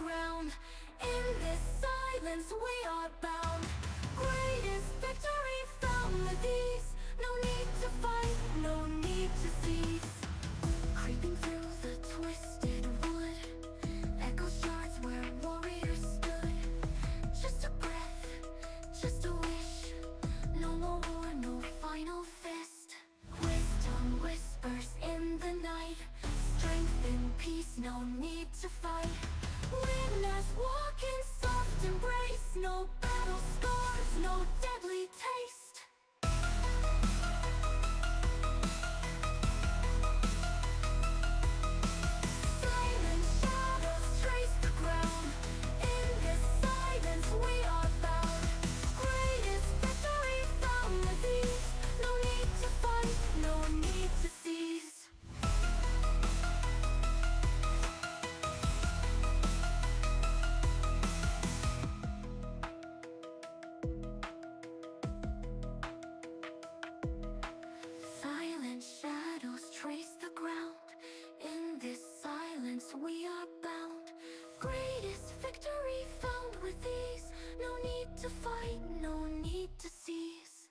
ground. In this silence we are bound. Greatest victory found with ease. No need to fight, no need to cease. Creeping through the twisted wood, echo shards where warriors stood. Just a breath, just a wish. No more war, no final fist. Wisdom whispers in the night. Strength and peace, no need to fight. Witness walk in soft embrace. No battle scars, no deadly taste. Silent shadows trace the ground. In this silence we are bound. Greatest victory found with ease. No need to fight, no need to cease. Silent shadows trace the ground. In this silence we are bound. Greatest victory found with ease. No need to fight, no need to cease.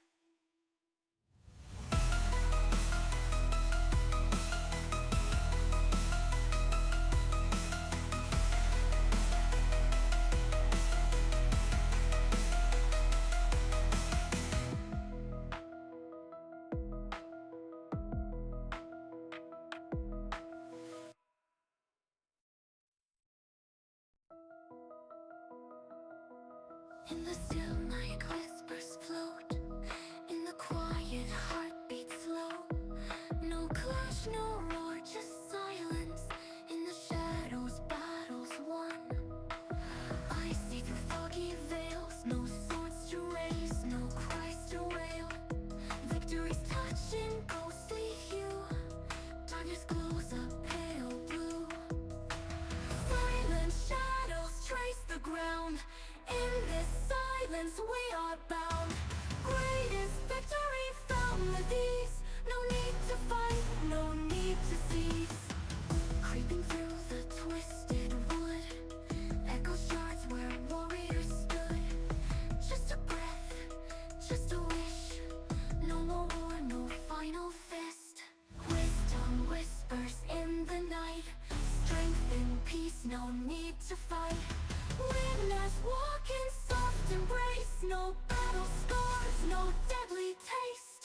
In the still night whispers float. In the quiet heartbeat slow. No clash, no roar, just silence. In the shadows battles won. I see through foggy veils. No swords to raise, no cries to wail. Victory's touch in ghostly hue. Darkness glows a pale blue. Silent shadows trace the ground. In this silence we are bound. Greatest victory found with ease. No need to fight, no need to cease. Creeping through the twisted wood, echo shards where warriors stood. Just a breath, just a wish. No more war, no final fist. Wisdom whispers in the night. Strength and peace, no need to fight. Witness walk in soft embrace. No battle scars, no deadly taste.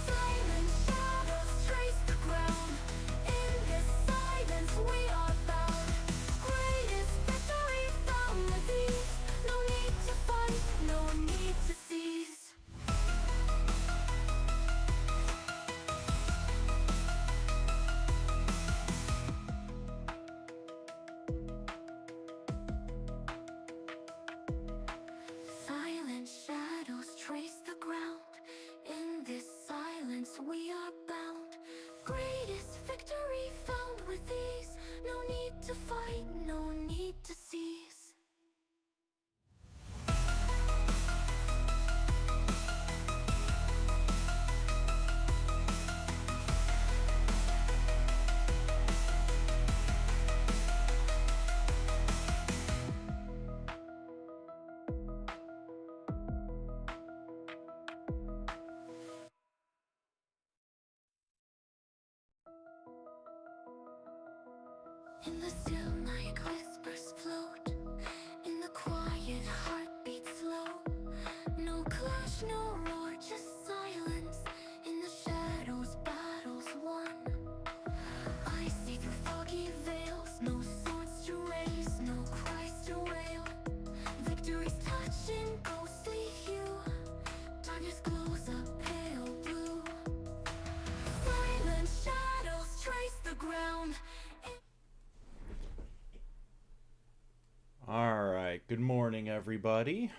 Silent shadows trace the ground. In this silence we are bound. Greatest victory found with ease. No need to fight, no need to cease. Silent shadows trace the ground. In this silence we are bound. Greatest victory found with ease. No need to fight, no need to cease. In the still night whispers float. In the quiet heartbeat slow. No clash, no roar, just silence. In the shadows battles won. I see through foggy veils. No swords to raise, no cries to wail. Victory's touch in ghostly hue. Darkness glows a pale blue. Silent shadows trace the ground. Alright, good morning everybody.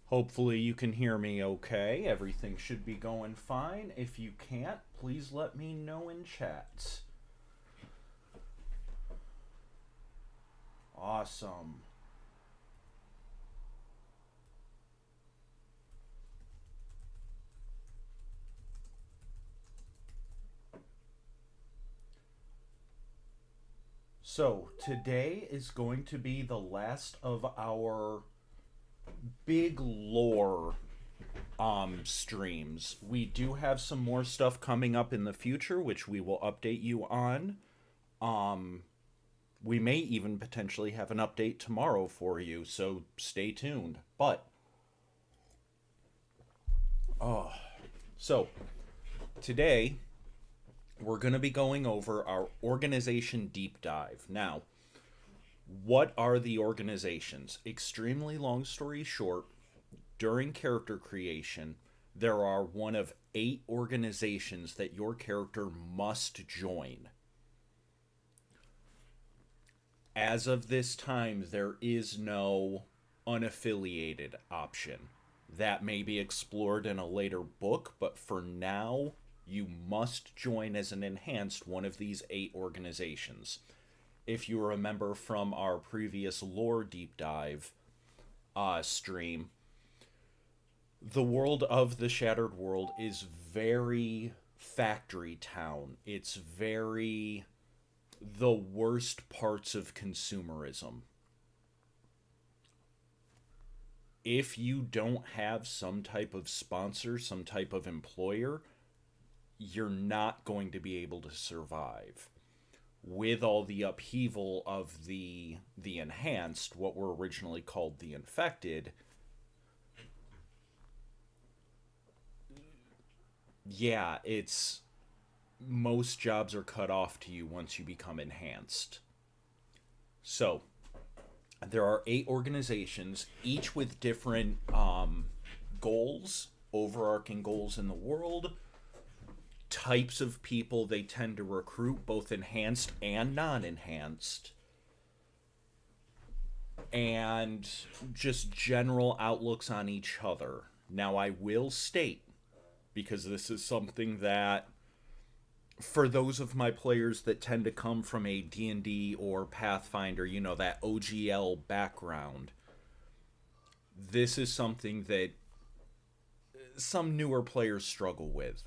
Hopefully you can hear me okay. Everything should be going fine. If you can't, please let me know in chat. Awesome. So, today is going to be the last of our big lore streams. We do have some more stuff coming up in the future, which we will update you on. We may even potentially have an update tomorrow for you, so stay tuned. But, so today we're going to be going over our organization deep dive. Now, what are the organizations? Extremely long story short, during character creation, there are one of 8 organizations that your character must join. As of this time, there is no unaffiliated option. That may be explored in a later book, but for now, you must join as an enhanced one of these 8 organizations. If you remember from our previous lore deep dive stream, the world of the Shattered World is very factory town. It's very the worst parts of consumerism. If you don't have some type of sponsor, some type of employer, you're not going to be able to survive. With all the upheaval of the enhanced, what were originally called the infected, yeah, it's most jobs are cut off to you once you become enhanced. So, there are 8 organizations, each with different goals, overarching goals in the world, types of people they tend to recruit, both enhanced and non-enhanced, and just general outlooks on each other. Now, I will state, because this is something that, for those of my players that tend to come from a D&D or Pathfinder, you know, that OGL background, this is something that some newer players struggle with.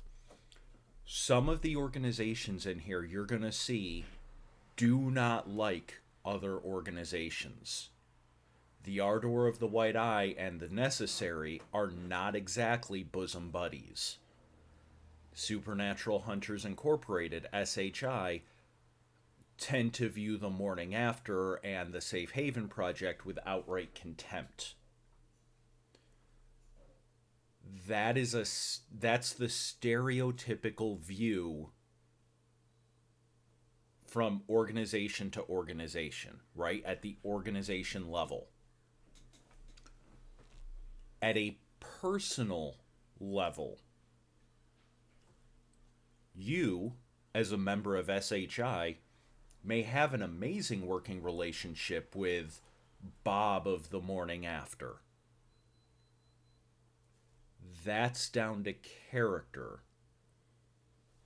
Some of the organizations in here you're going to see do not like other organizations. The Ardor of the White Eye and the Necessary are not exactly bosom buddies. Supernatural Hunters Incorporated, SHI, tend to view the Morning After and the Safe Haven Project with outright contempt. That's the stereotypical view from organization to organization, right? At the organization level. At a personal level, you, as a member of SHI, may have an amazing working relationship with Bob of the Morning After. That's down to character.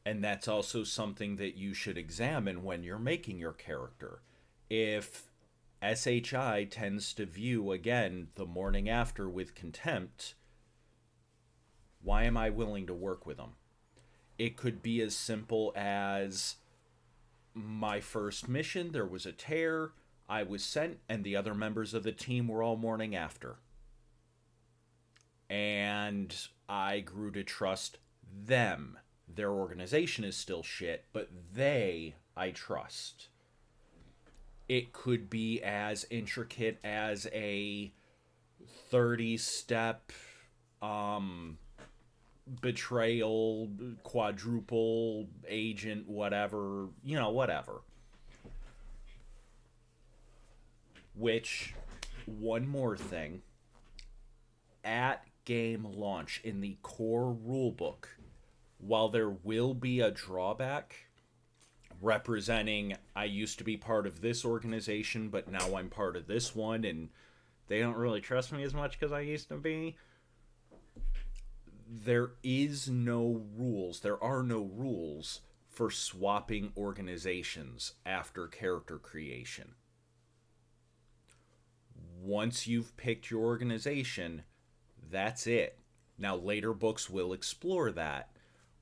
And that's also something that you should examine when you're making your character. If SHI tends to view, again, the Morning After with contempt, why am I willing to work with them? It could be as simple as my first mission, there was a tear, I was sent, and the other members of the team were all Morning After. And I grew to trust them. Their organization is still shit, but I trust. It could be as intricate as a 30-step betrayal, quadruple agent, whatever, whatever. Which, one more thing, at game launch in the core rulebook, while there will be a drawback representing I used to be part of this organization, but now I'm part of this one, and they don't really trust me as much because I used to be, there are no rules for swapping organizations after character creation. Once you've picked your organization, that's it. Now, later books will explore that.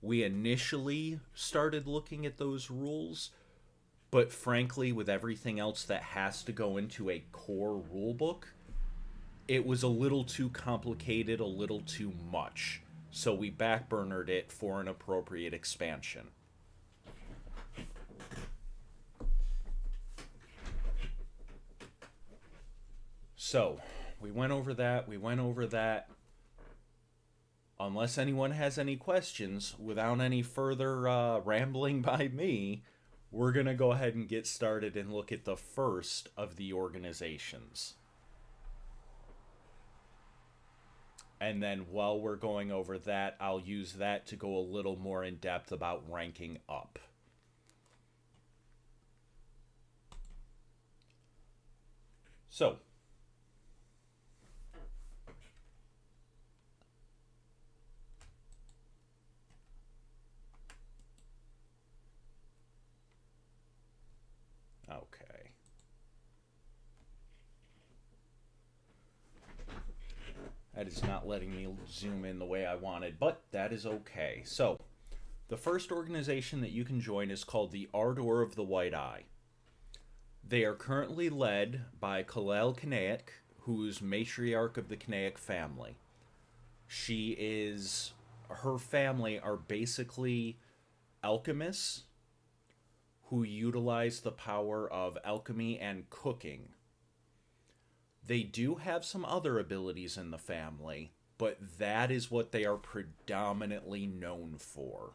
We initially started looking at those rules But frankly, with everything else that has to go into a core rulebook, it was a little too complicated, a little too much. So we backburnered it for an appropriate expansion. So, we went over that. Unless anyone has any questions, without any further rambling by me, we're going to go ahead and get started and look at the first of the organizations. And then while we're going over that, I'll use that to go a little more in depth about ranking up. So, okay. That is not letting me zoom in the way I wanted, but that is okay. So, the first organization that you can join is called the Ardor of the White Eye. They are currently led by Kalel Kanaic, who's matriarch of the Kanaic family. Her family are basically alchemists who utilize the power of alchemy and cooking. They do have some other abilities in the family, but that is what they are predominantly known for.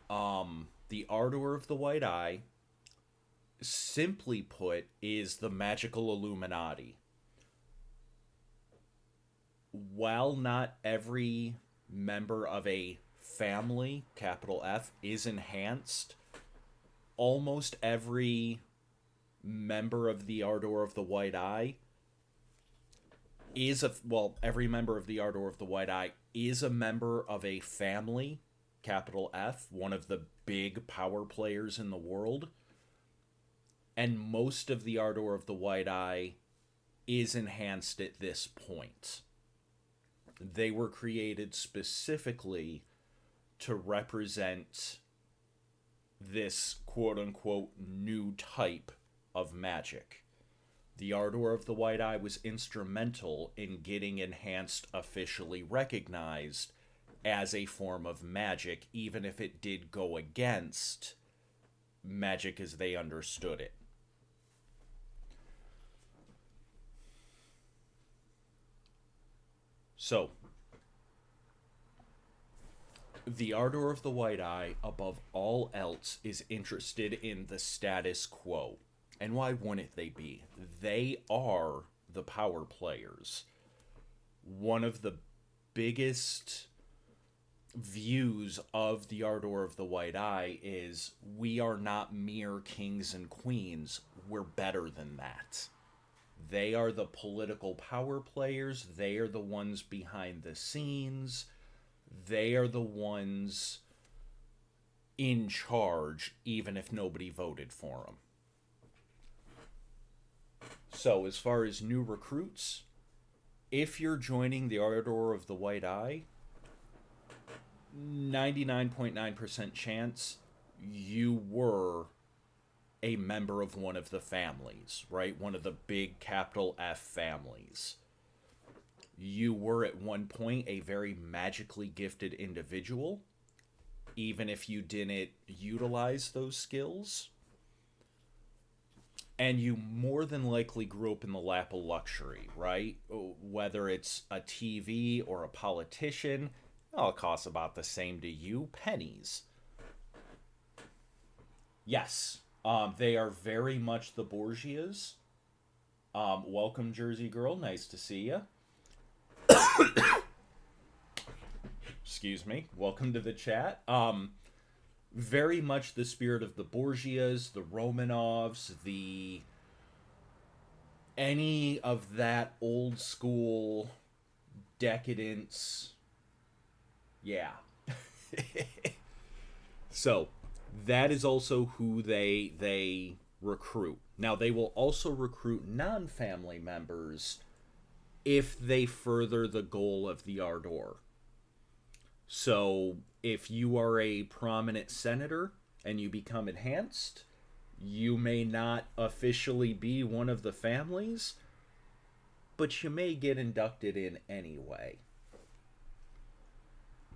The Ardor of the White Eye, simply put, is the magical Illuminati. While not every member of a family, capital F, is enhanced, almost every member of the Ardor of the White Eye every member of the Ardor of the White Eye is a member of a family, capital F, one of the big power players in the world. And most of the Ardor of the White Eye is enhanced at this point. They were created specifically to represent this quote-unquote new type of magic. The Ardor of the White Eye was instrumental in getting enhanced officially recognized as a form of magic, even if it did go against magic as they understood it. So, the Ardor of the White Eye, above all else, is interested in the status quo. And why wouldn't they be? They are the power players. One of the biggest views of the Ardor of the White Eye is we are not mere kings and queens. We're better than that. They are the political power players. They are the ones behind the scenes. They are the ones in charge, even if nobody voted for them. So, as far as new recruits, if you're joining the Ardor of the White Eye, 99.9% chance you were a member of one of the families, right? One of the big capital F families. You were at one point a very magically gifted individual, even if you didn't utilize those skills. And you more than likely grew up in the lap of luxury, right? Whether it's a TV or a politician, it all costs about the same to you, pennies. Yes, they are very much the Borgias. Welcome, Jersey Girl. Nice to see you. Excuse me. Welcome to the chat. Very much the spirit of the Borgias, the Romanovs, any of that old school decadence. Yeah. So, that is also who they recruit. Now, they will also recruit non-family members if they further the goal of the Ardor. So, if you are a prominent senator and you become enhanced, you may not officially be one of the families, but you may get inducted in anyway.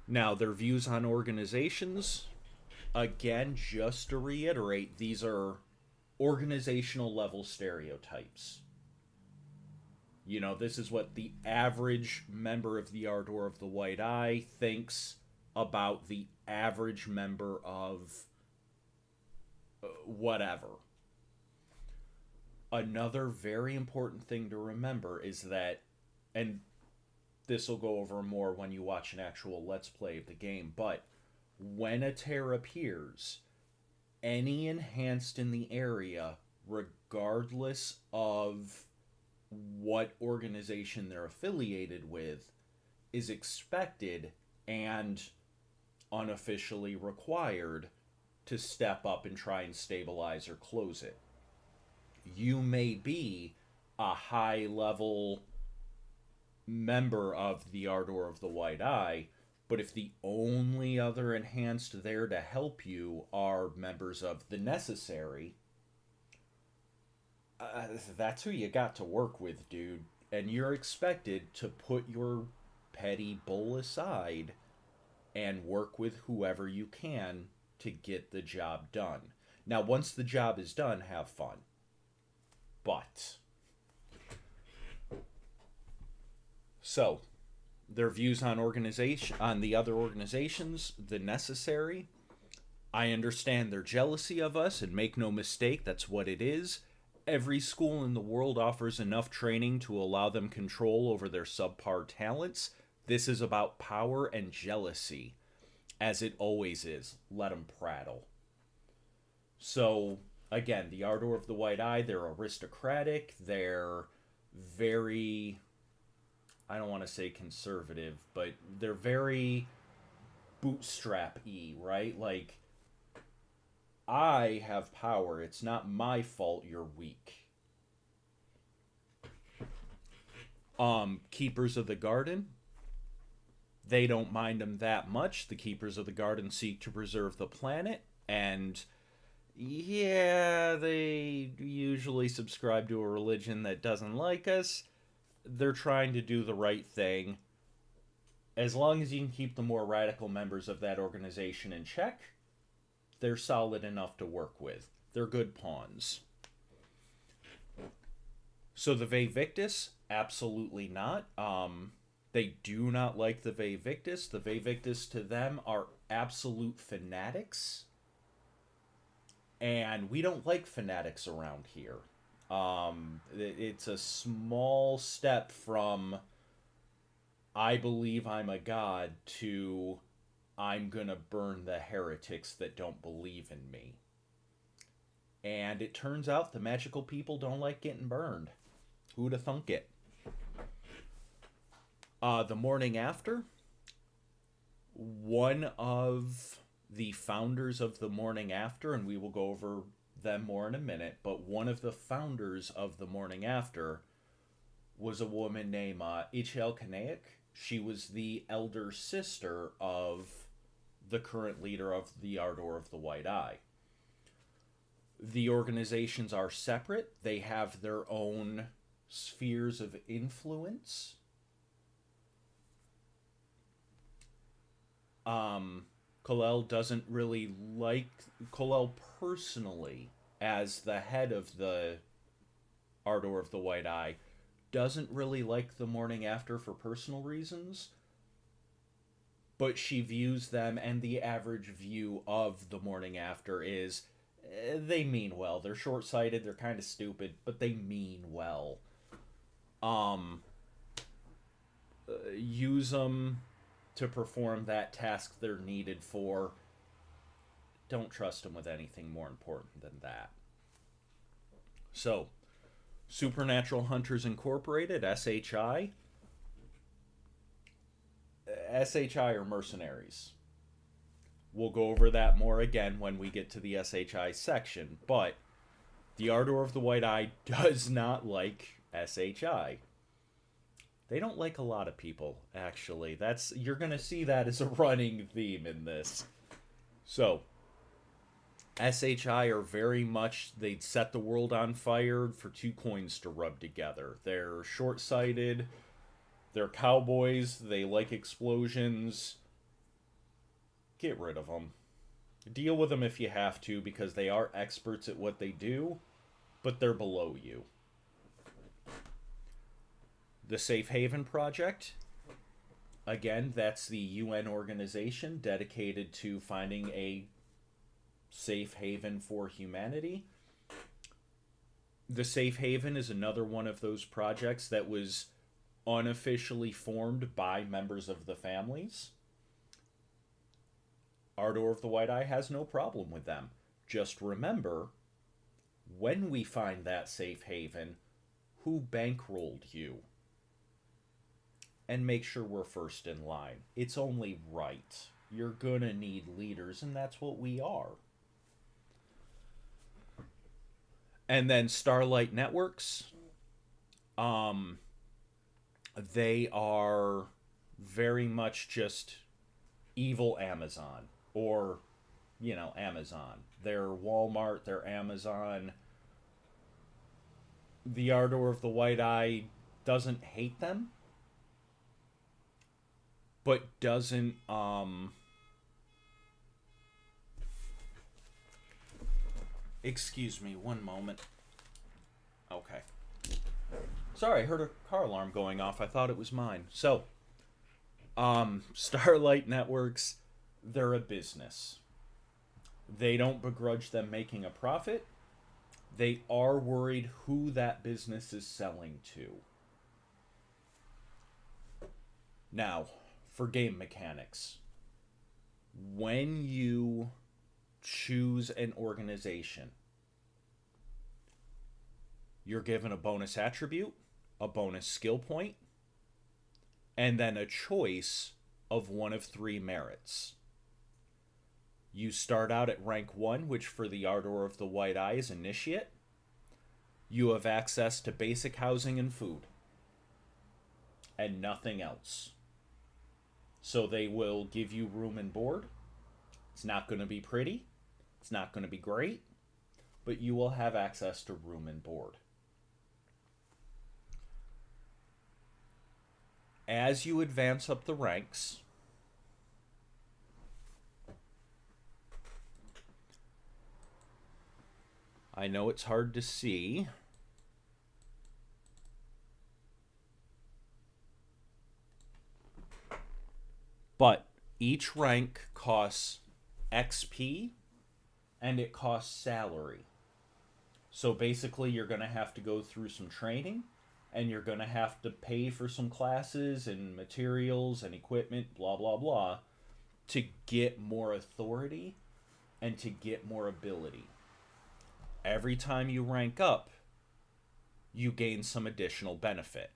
Now, their views on organizations, again, just to reiterate, these are organizational level stereotypes. You know, this is what the average member of the Ardor of the White Eye thinks about the average member of whatever. Another very important thing to remember is that, and this will go over more when you watch an actual Let's Play of the game, but when a tear appears, any enhanced in the area, regardless of what organization they're affiliated with, is expected and unofficially required to step up and try and stabilize or close it. You may be a high level member of the Ardor of the White Eye, but if the only other enhanced there to help you are members of the Necessary, that's who you got to work with, dude. And you're expected to put your petty bull aside and work with whoever you can to get the job done. Now, once the job is done, have fun. But so their views on the other organizations, the Necessary, I understand their jealousy of us, and make no mistake, that's what it is. Every school in the world offers enough training to allow them control over their subpar talents. This is about power and jealousy, as it always is. Let them prattle. So, again, the Ardor of the White Eye, they're aristocratic, they're very, I don't want to say conservative, but they're very bootstrap-y, right? Like, I have power. It's not my fault you're weak. Keepers of the Garden, they don't mind them that much. The Keepers of the Garden seek to preserve the planet, and yeah, they usually subscribe to a religion that doesn't like us. They're trying to do the right thing. As long as you can keep the more radical members of that organization in check, they're solid enough to work with. They're good pawns. So the Vae Victis, absolutely not. They do not like the Vae Victis. The Vae Victis to them are absolute fanatics. And we don't like fanatics around here. It's a small step from I believe I'm a god to I'm gonna burn the heretics that don't believe in me. And it turns out the magical people don't like getting burned. Who'da thunk it? The morning after, one of the founders of the morning after, and we will go over them more in a minute, but one of the founders of the morning after was a woman named Ichel Kanaic. She was the elder sister of the current leader of the Ardor of the White Eye. The organizations are separate. They have their own spheres of influence. Kal-El doesn't really like Kal-El personally, as the head of the Ardor of the White Eye, doesn't really like the morning after for personal reasons, but she views them, and the average view of the morning after is they mean well. They're short-sighted, they're kind of stupid, but they mean well. Use them to perform that task they're needed for. Don't trust them with anything more important than that. So, Supernatural Hunters Incorporated, SHI. SHI are mercenaries. We'll go over that more again when we get to the SHI section, but the Ardor of the White Eye does not like SHI. They don't like a lot of people, actually. You're going to see that as a running theme in this. So, SHI are very much, they'd set the world on fire for 2 coins to rub together. They're short sighted, they're cowboys, they like explosions. Get rid of them. Deal with them if you have to, because they are experts at what they do, but they're below you. The Safe Haven Project. Again, that's the UN organization dedicated to finding a safe haven for humanity. The Safe Haven is another one of those projects that was unofficially formed by members of the families. Ardor of the White Eye has no problem with them. Just remember, when we find that safe haven, who bankrolled you? And make sure we're first in line. It's only right. You're gonna need leaders, and that's what we are. And then Starlight Networks. They are very much just evil Amazon. Or, Amazon. They're Walmart, they're Amazon. The Ardor of the White Eye doesn't hate them, but doesn't, excuse me, one moment. Okay. Sorry, I heard a car alarm going off. I thought it was mine. So, Starlight Networks, they're a business. They don't begrudge them making a profit. They are worried who that business is selling to. Now, for game mechanics, when you choose an organization, you're given a bonus attribute, a bonus skill point, and then a choice of one of 3 merits. You start out at rank 1, which for the Ardor of the White Eye is Initiate. You have access to basic housing and food, and nothing else. So they will give you room and board. It's not going to be pretty. It's not going to be great. But you will have access to room and board. As you advance up the ranks, I know it's hard to see. But each rank costs XP and it costs salary. So basically you're going to have to go through some training, and you're going to have to pay for some classes and materials and equipment, blah, blah, blah, to get more authority and to get more ability. Every time you rank up, you gain some additional benefit.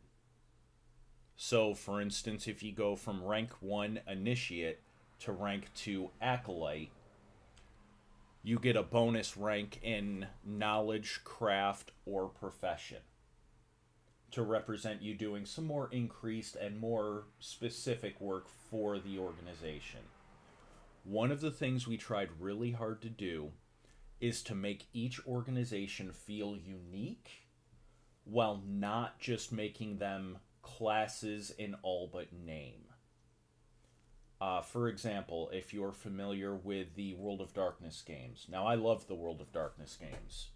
So, for instance, if you go from rank 1 Initiate to rank 2 Acolyte, you get a bonus rank in Knowledge, Craft, or Profession to represent you doing some more increased and more specific work for the organization. One of the things we tried really hard to do is to make each organization feel unique while not just making them classes in all but name. For example, if you're familiar with the World of Darkness games. Now, I love the World of Darkness games.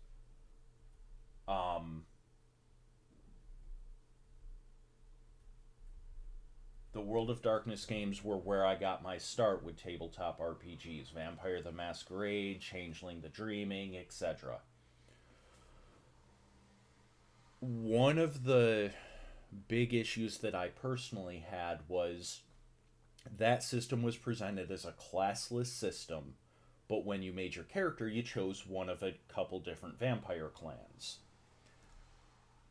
The World of Darkness games were where I got my start with tabletop RPGs. Vampire the Masquerade, Changeling the Dreaming, etc. One of the big issues that I personally had was that system was presented as a classless system, but when you made your character, you chose one of a couple different vampire clans.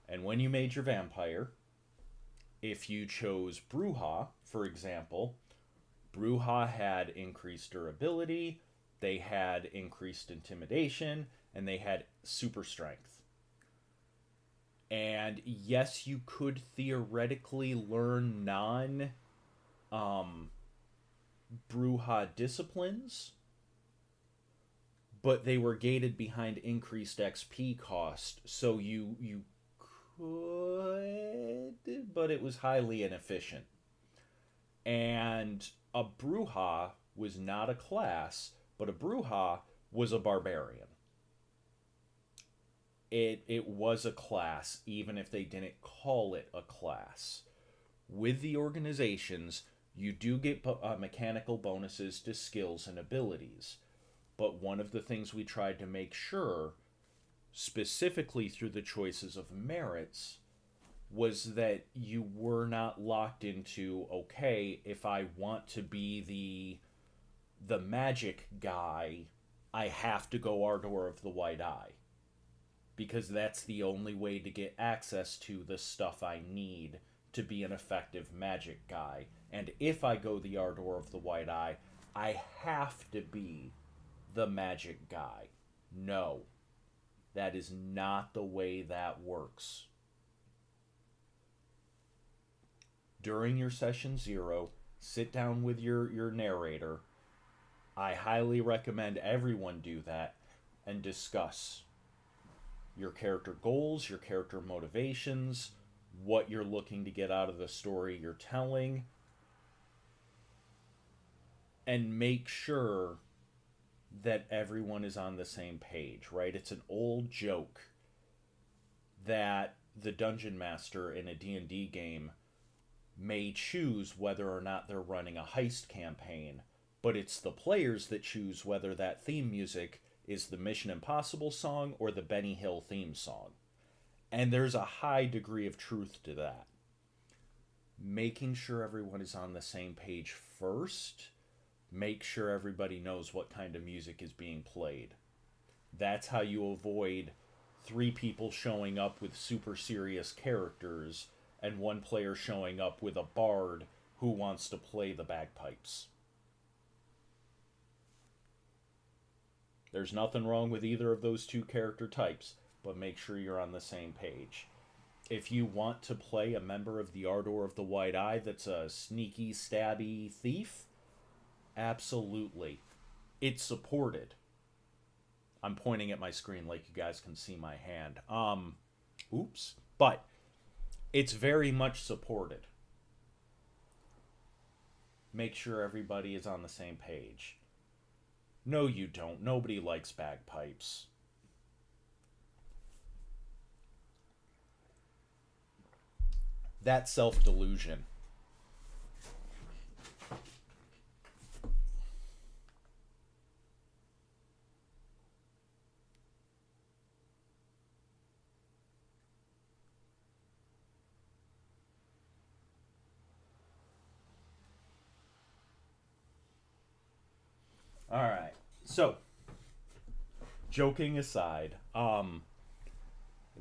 And when you made your vampire, if you chose Brujah, for example, Brujah had increased durability, they had increased intimidation, and they had super strength. And yes, you could theoretically learn Brujah disciplines, but they were gated behind increased XP cost, so you could, but it was highly inefficient. And a Bruja was not a class, but a Bruja was a barbarian. It was a class, even if they didn't call it a class. With the organizations, you do get mechanical bonuses to skills and abilities. But one of the things we tried to make sure, specifically through the choices of merits, was that you were not locked into, okay, if I want to be the magic guy, I have to go Ardor of the White Eye. Because that's the only way to get access to the stuff I need to be an effective magic guy. And if I go the Ardor of the White Eye, I have to be the magic guy. No. That is not the way that works. During your session 0, sit down with your narrator. I highly recommend everyone do that and discuss your character goals, your character motivations, what you're looking to get out of the story you're telling, and make sure that everyone is on the same page, right? It's an old joke that the dungeon master in a D&D game may choose whether or not they're running a heist campaign, but it's the players that choose whether that theme music is the Mission Impossible song or the Benny Hill theme song. And there's a high degree of truth to that. Making sure everyone is on the same page first, make sure everybody knows what kind of music is being played. That's how you avoid 3 people showing up with super serious characters and 1 player showing up with a bard who wants to play the bagpipes. There's nothing wrong with either of those 2 character types, but make sure you're on the same page. If you want to play a member of the Ardor of the White Eye that's a sneaky, stabby thief, absolutely. It's supported. I'm pointing at my screen like you guys can see my hand. Oops. But it's very much supported. Make sure everybody is on the same page. No, you don't. Nobody likes bagpipes. That's self-delusion. All right. So, joking aside,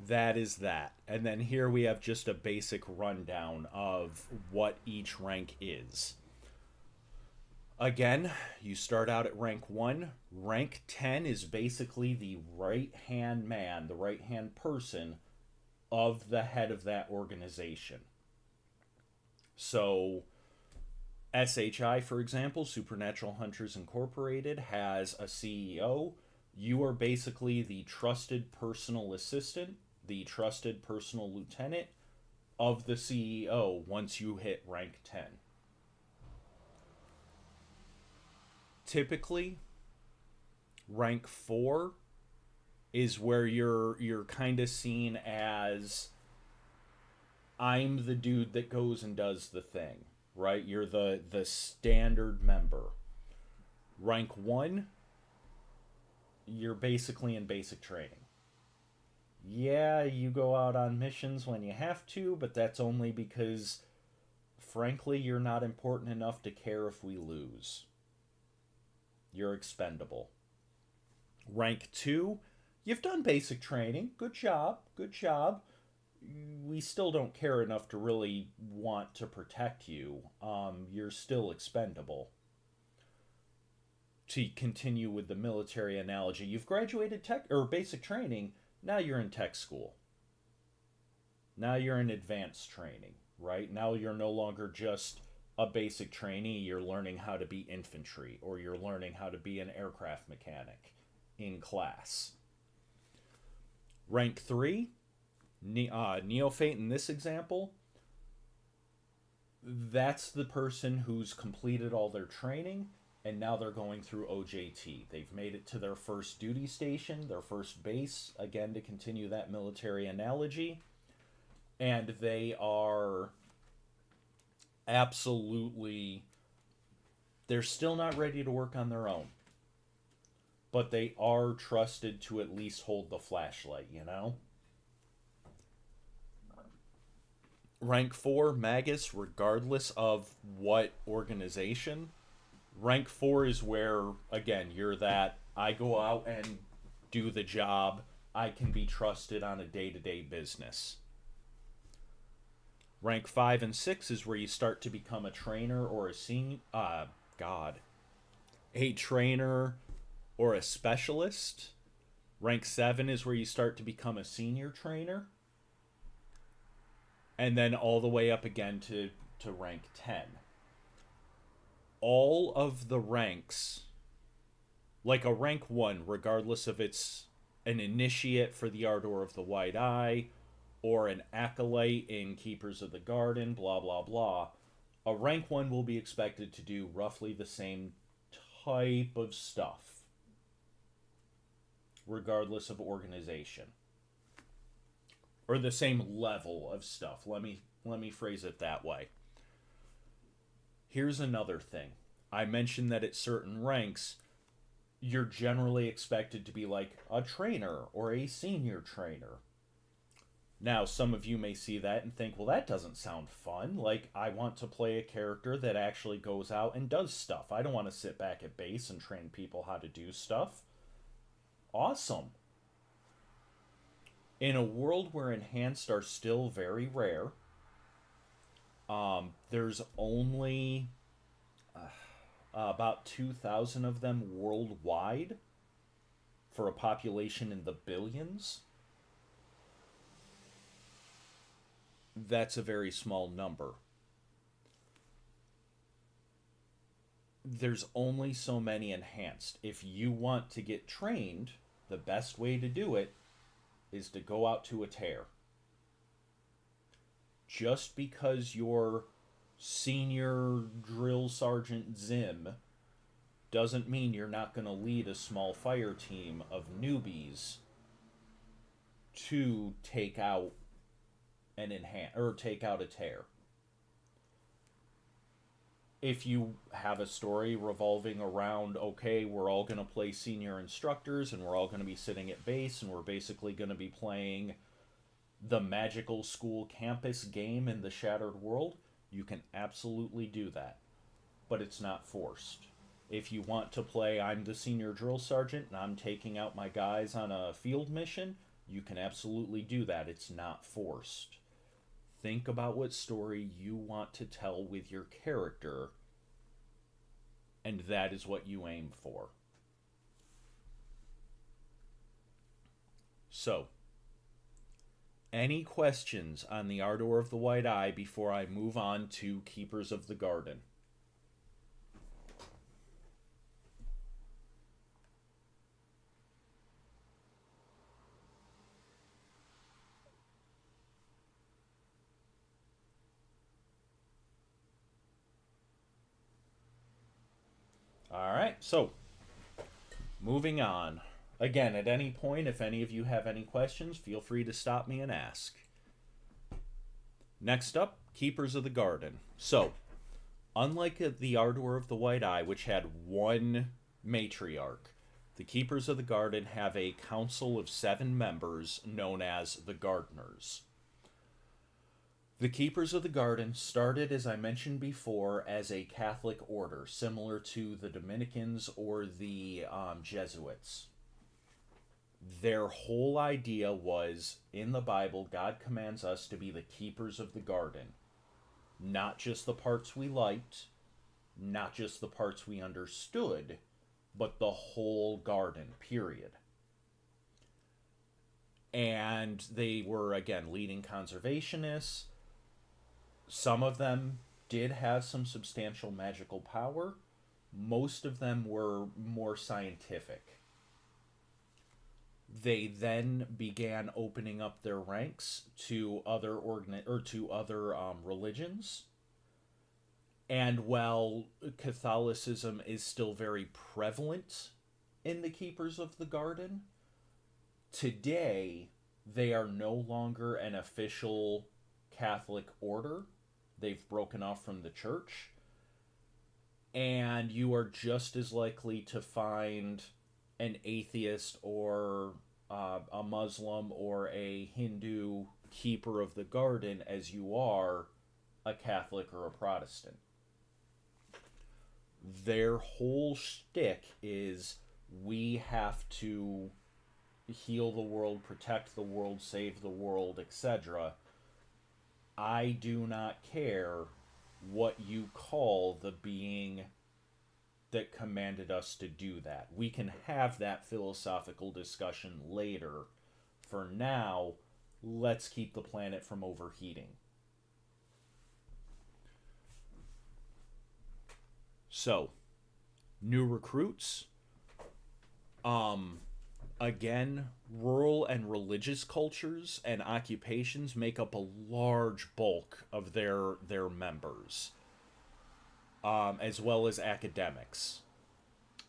that is that. And then here we have just a basic rundown of what each rank is. Again, you start out at rank 1. Rank 10 is basically the right-hand man, the right-hand person of the head of that organization. So, SHI, for example, Supernatural Hunters Incorporated, has a CEO. You are basically the trusted personal assistant, the trusted personal lieutenant of the CEO once you hit rank 10. Typically, rank 4 is where you're kind of seen as, I'm the dude that goes and does the thing, right? You're the standard member. Rank 1, you're basically in basic training. Yeah, you go out on missions when you have to, but that's only because, frankly, you're not important enough to care if we lose. You're expendable. Rank 2, you've done basic training. Good job, good job. We still don't care enough to really want to protect you. You're still expendable. To continue with the military analogy, you've graduated tech or basic training, now you're in tech school. Now you're in advanced training, right? Now you're no longer just a basic trainee, you're learning how to be infantry, or you're learning how to be an aircraft mechanic. in class. Rank 3, Neophyte in this example, that's the person who's completed all their training and now they're going through OJT. They've made it to their first duty station, their first base, again to continue that military analogy, and they are absolutely, they're still not ready to work on their own, but they are trusted to at least hold the flashlight, you know? Rank 4, Magus, regardless of what organization. Rank 4 is where, again, you're that, I go out and do the job, I can be trusted on a day-to-day business. Rank 5 and 6 is where you start to become a trainer or a a trainer or a specialist. Rank 7 is where you start to become a senior trainer. And then all the way up again to rank 10. All of the ranks, like a rank 1, regardless if it's an initiate for the Ardor of the White Eye, or an acolyte in Keepers of the Garden, blah, blah, blah, a rank 1 will be expected to do roughly the same type of stuff, regardless of organization. Or the same level of stuff. Let me phrase it that way. Here's another thing. I mentioned that at certain ranks, you're generally expected to be like a trainer or a senior trainer. Now, some of you may see that and think, well, that doesn't sound fun. Like, I want to play a character that actually goes out and does stuff. I don't want to sit back at base and train people how to do stuff. Awesome. In a world where enhanced are still very rare, there's only about 2,000 of them worldwide for a population in the billions. That's a very small number. There's only so many enhanced. If you want to get trained, the best way to do it is to go out to a tear. Just because you're senior drill sergeant Zim doesn't mean you're not going to lead a small fire team of newbies to take out an take out a tear. If you have a story revolving around, okay, we're all going to play senior instructors and we're all going to be sitting at base and we're basically going to be playing the magical school campus game in the Shattered World, you can absolutely do that. But it's not forced. If you want to play, I'm the senior drill sergeant and I'm taking out my guys on a field mission, you can absolutely do that. It's not forced. Think about what story you want to tell with your character, and that is what you aim for. So, any questions on the Ardor of the White Eye before I move on to Keepers of the Garden? Alright, so, moving on. Again, at any point, if any of you have any questions, feel free to stop me and ask. Next up, Keepers of the Garden. So, unlike the Ardor of the White Eye, which had one matriarch, the Keepers of the Garden have a council of 7 members known as the Gardeners. The Keepers of the Garden started, as I mentioned before, as a Catholic order, similar to the Dominicans or the Jesuits. Their whole idea was, in the Bible, God commands us to be the keepers of the garden. Not just the parts we liked, not just the parts we understood, but the whole garden, period. And they were, again, leading conservationists. Some of them did have some substantial magical power. Most of them were more scientific. They then began opening up their ranks to other religions. And while Catholicism is still very prevalent in the Keepers of the Garden, today they are no longer an official Catholic order. They've broken off from the church. And you are just as likely to find an atheist or a Muslim or a Hindu keeper of the garden as you are a Catholic or a Protestant. Their whole shtick is we have to heal the world, protect the world, save the world, etc. I do not care what you call the being that commanded us to do that. We can have that philosophical discussion later. For now, let's keep the planet from overheating. So, new recruits. Again, rural and religious cultures and occupations make up a large bulk of their members, as well as academics.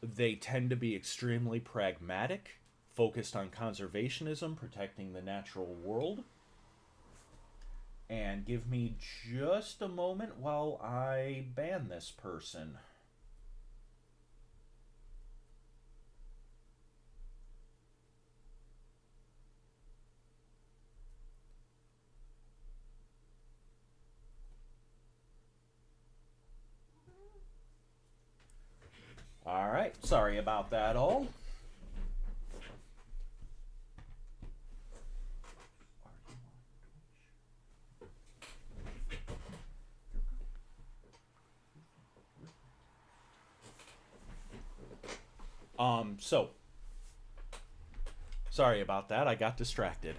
They tend to be extremely pragmatic, focused on conservationism, protecting the natural world. And give me just a moment while I ban this person. Alright, sorry about that all. So sorry about that. I got distracted.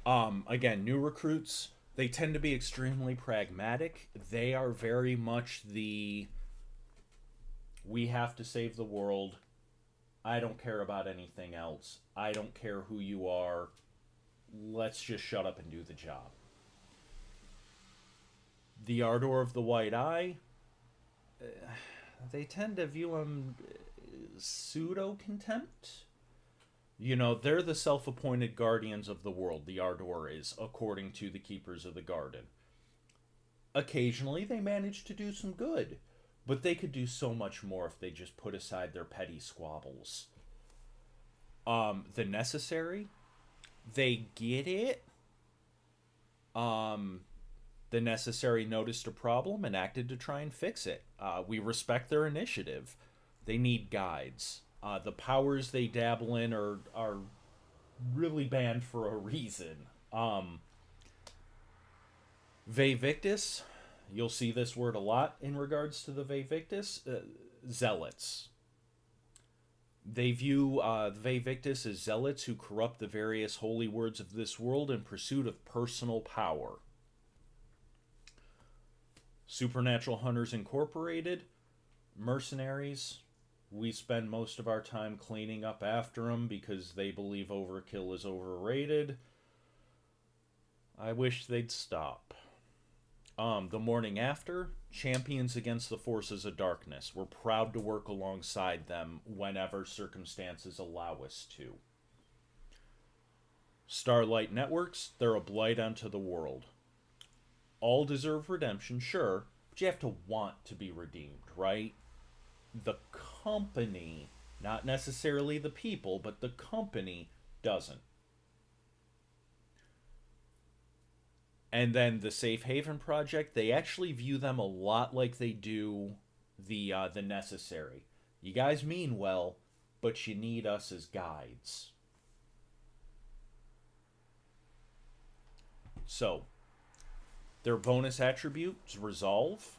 Again, new recruits, they tend to be extremely pragmatic. They are very much we have to save the world. I don't care about anything else. I don't care who you are. Let's just shut up and do the job. The Ardor of the White Eye, they tend to view him pseudo-contempt. You know, they're the self-appointed guardians of the world, the Ardor is, according to the Keepers of the Garden. Occasionally, they manage to do some good, but they could do so much more if they just put aside their petty squabbles. The Necessary, they get it. The Necessary noticed a problem and acted to try and fix it. We respect their initiative. They need guides. The powers they dabble in are really banned for a reason. Vae Victis, you'll see this word a lot in regards to the Vae Victis. Zealots. They view Vae Victis as zealots who corrupt the various holy words of this world in pursuit of personal power. Supernatural Hunters Incorporated, mercenaries. We spend most of our time cleaning up after them because they believe overkill is overrated. I wish they'd stop. The Morning After, champions against the forces of darkness. We're proud to work alongside them whenever circumstances allow us to. Starlight Networks, they're a blight onto the world. All deserve redemption, sure, but you have to want to be redeemed, right? The company, not necessarily the people, but the company doesn't. And then the Safe Haven Project, they actually view them a lot like they do the Necessary. You guys mean well, but you need us as guides. So, their bonus attribute is Resolve.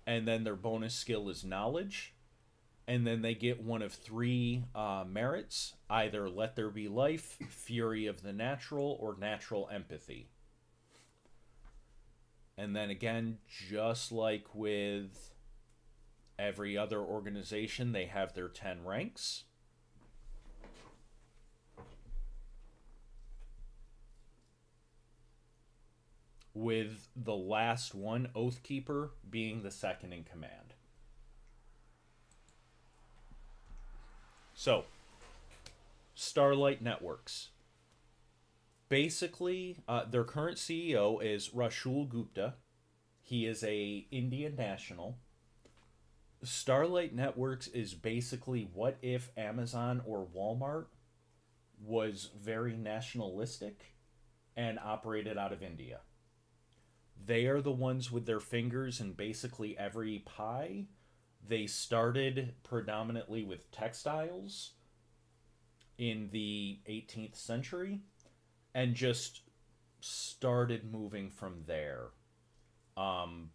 And then their bonus skill is Knowledge. And then they get one of three merits. Either Let There Be Life, Fury of the Natural, or Natural Empathy. And then again, just like with every other organization, they have their 10 ranks. with the last one, Oathkeeper, being the second in command. So, Starlight Networks. Basically, their current CEO is Rashul Gupta. He is a Indian national. Starlight Networks is basically what if Amazon or Walmart was very nationalistic and operated out of India. They are the ones with their fingers in basically every pie. They started predominantly with textiles in the 18th century and just started moving from there.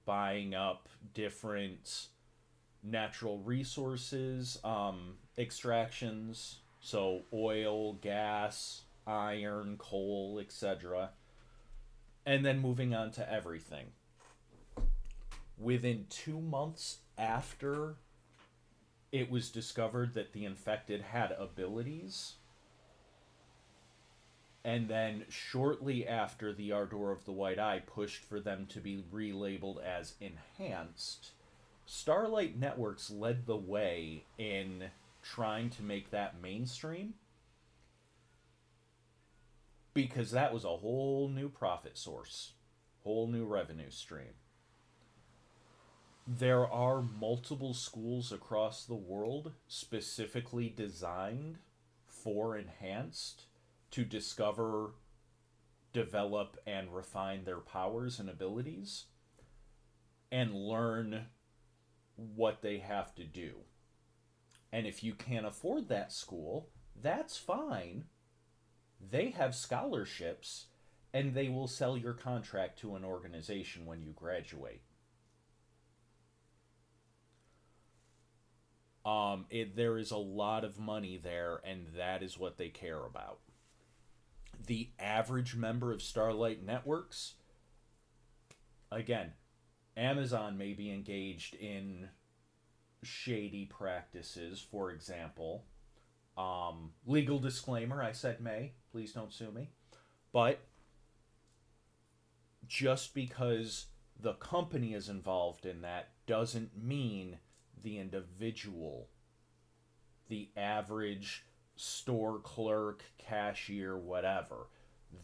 Buying up different natural resources, extractions, so oil, gas, iron, coal, etc. And then moving on to everything. Within 2 months after it was discovered that the infected had abilities, and then shortly after the Ardor of the White Eye pushed for them to be relabeled as enhanced, Starlight Networks led the way in trying to make that mainstream, because that was a whole new profit source, whole new revenue stream. There are multiple schools across the world specifically designed for enhanced to discover, develop, and refine their powers and abilities and learn what they have to do. And if you can't afford that school, that's fine. They have scholarships, and they will sell your contract to an organization when you graduate. There is a lot of money there, and that is what they care about. The average member of Starlight Networks, again, Amazon may be engaged in shady practices, for example. Legal disclaimer, I said may, please don't sue me. But just because the company is involved in that doesn't mean the individual, the average store clerk, cashier, whatever.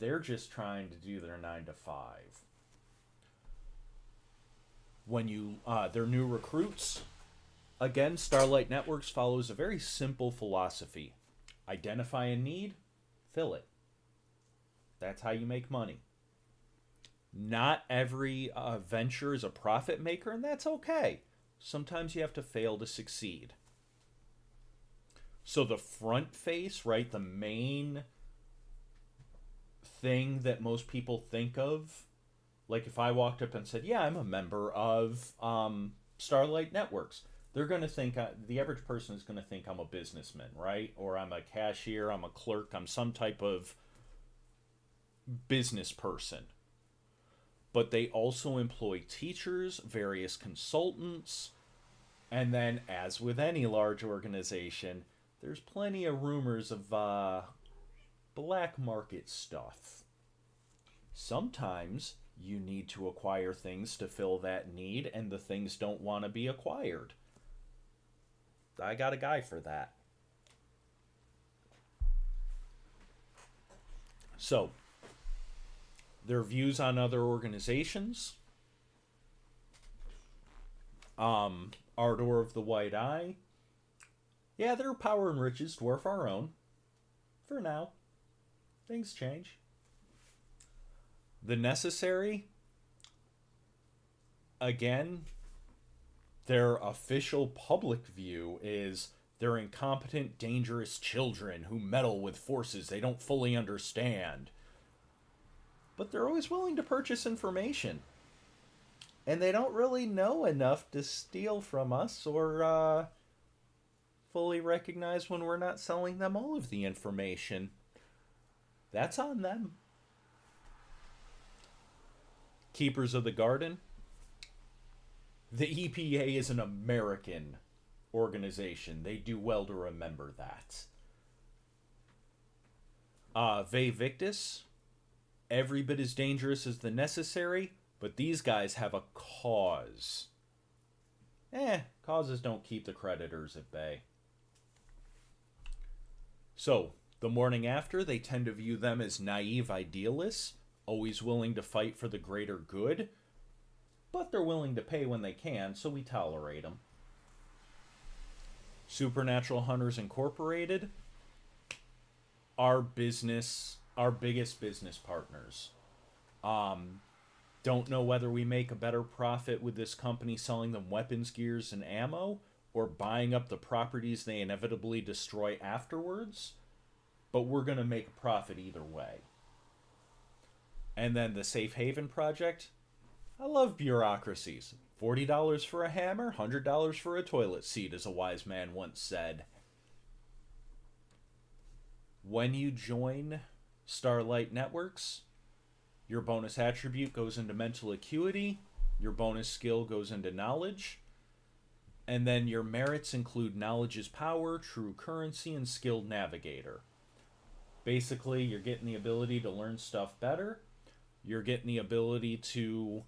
They're just trying to do their 9 to 5. When they're new recruits, again, Starlight Networks follows a very simple philosophy. Identify a need, fill it. That's how you make money. Not every venture is a profit maker, and that's okay. Sometimes you have to fail to succeed. So the front face, right, the main thing that most people think of, like if I walked up and said, yeah, I'm a member of Starlight Networks, they're going to think, the average person is going to think I'm a businessman, right? Or I'm a cashier, I'm a clerk, I'm some type of business person. But they also employ teachers, various consultants, and then, as with any large organization, there's plenty of rumors of black market stuff. Sometimes you need to acquire things to fill that need, and the things don't want to be acquired. I got a guy for that. So, their views on other organizations. Ardor of the White Eye. Yeah, their power and riches dwarf our own. For now. Things change. The Necessary. Again, their official public view is they're incompetent, dangerous children who meddle with forces they don't fully understand. But they're always willing to purchase information. And they don't really know enough to steal from us or fully recognize when we're not selling them all of the information. That's on them. Keepers of the Garden. The EPA is an American organization. They do well to remember that. Vae Victis. every bit as dangerous as the necessary, but these guys have a cause. Causes don't keep the creditors at bay. So, the morning after, they tend to view them as naive idealists, always willing to fight for the greater good, but they're willing to pay when they can, so we tolerate them. Supernatural Hunters Incorporated, our biggest business partners. Don't know whether we make a better profit with this company selling them weapons, gears, and ammo, or buying up the properties they inevitably destroy afterwards, but we're going to make a profit either way. And then the Safe Haven Project. I love bureaucracies. $40 for a hammer, $100 for a toilet seat, as a wise man once said. When you join Starlight Networks, your bonus attribute goes into mental acuity, your bonus skill goes into knowledge, and then your merits include knowledge is power, true currency, and skilled navigator. Basically, you're getting the ability to learn stuff better, you're getting the ability to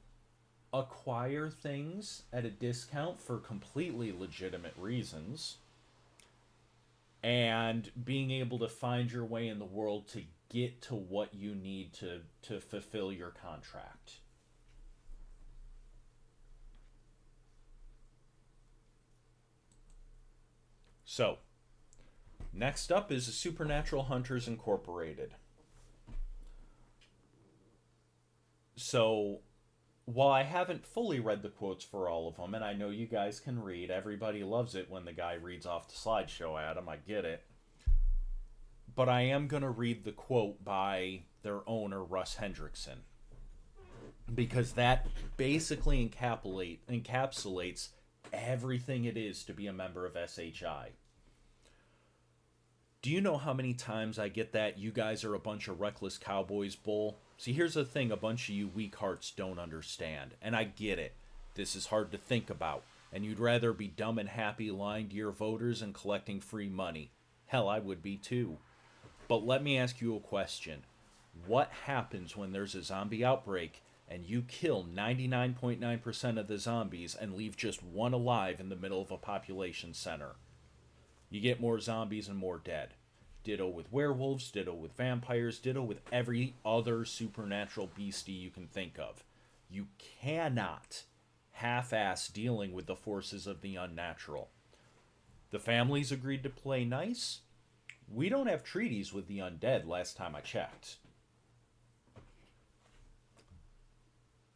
acquire things at a discount for completely legitimate reasons, and being able to find your way in the world to get to what you need to fulfill your contract. So, next up is Supernatural Hunters Incorporated. So, while I haven't fully read the quotes for all of them, and I know you guys can read, everybody loves it when the guy reads off the slideshow at them, I get it. But I am going to read the quote by their owner, Russ Hendrickson, because that basically encapsulates everything it is to be a member of SHI. Do you know how many times I get that "you guys are a bunch of reckless cowboys" bull? See, here's the thing a bunch of you weak hearts don't understand, and I get it. This is hard to think about, and you'd rather be dumb and happy lying to your voters and collecting free money. Hell, I would be too. But let me ask you a question. What happens when there's a zombie outbreak and you kill 99.9% of the zombies and leave just one alive in the middle of a population center? You get more zombies and more dead. Ditto with werewolves, ditto with vampires, ditto with every other supernatural beastie you can think of. You cannot half-ass dealing with the forces of the unnatural. The families agreed to play nice. We don't have treaties with the undead last time I checked.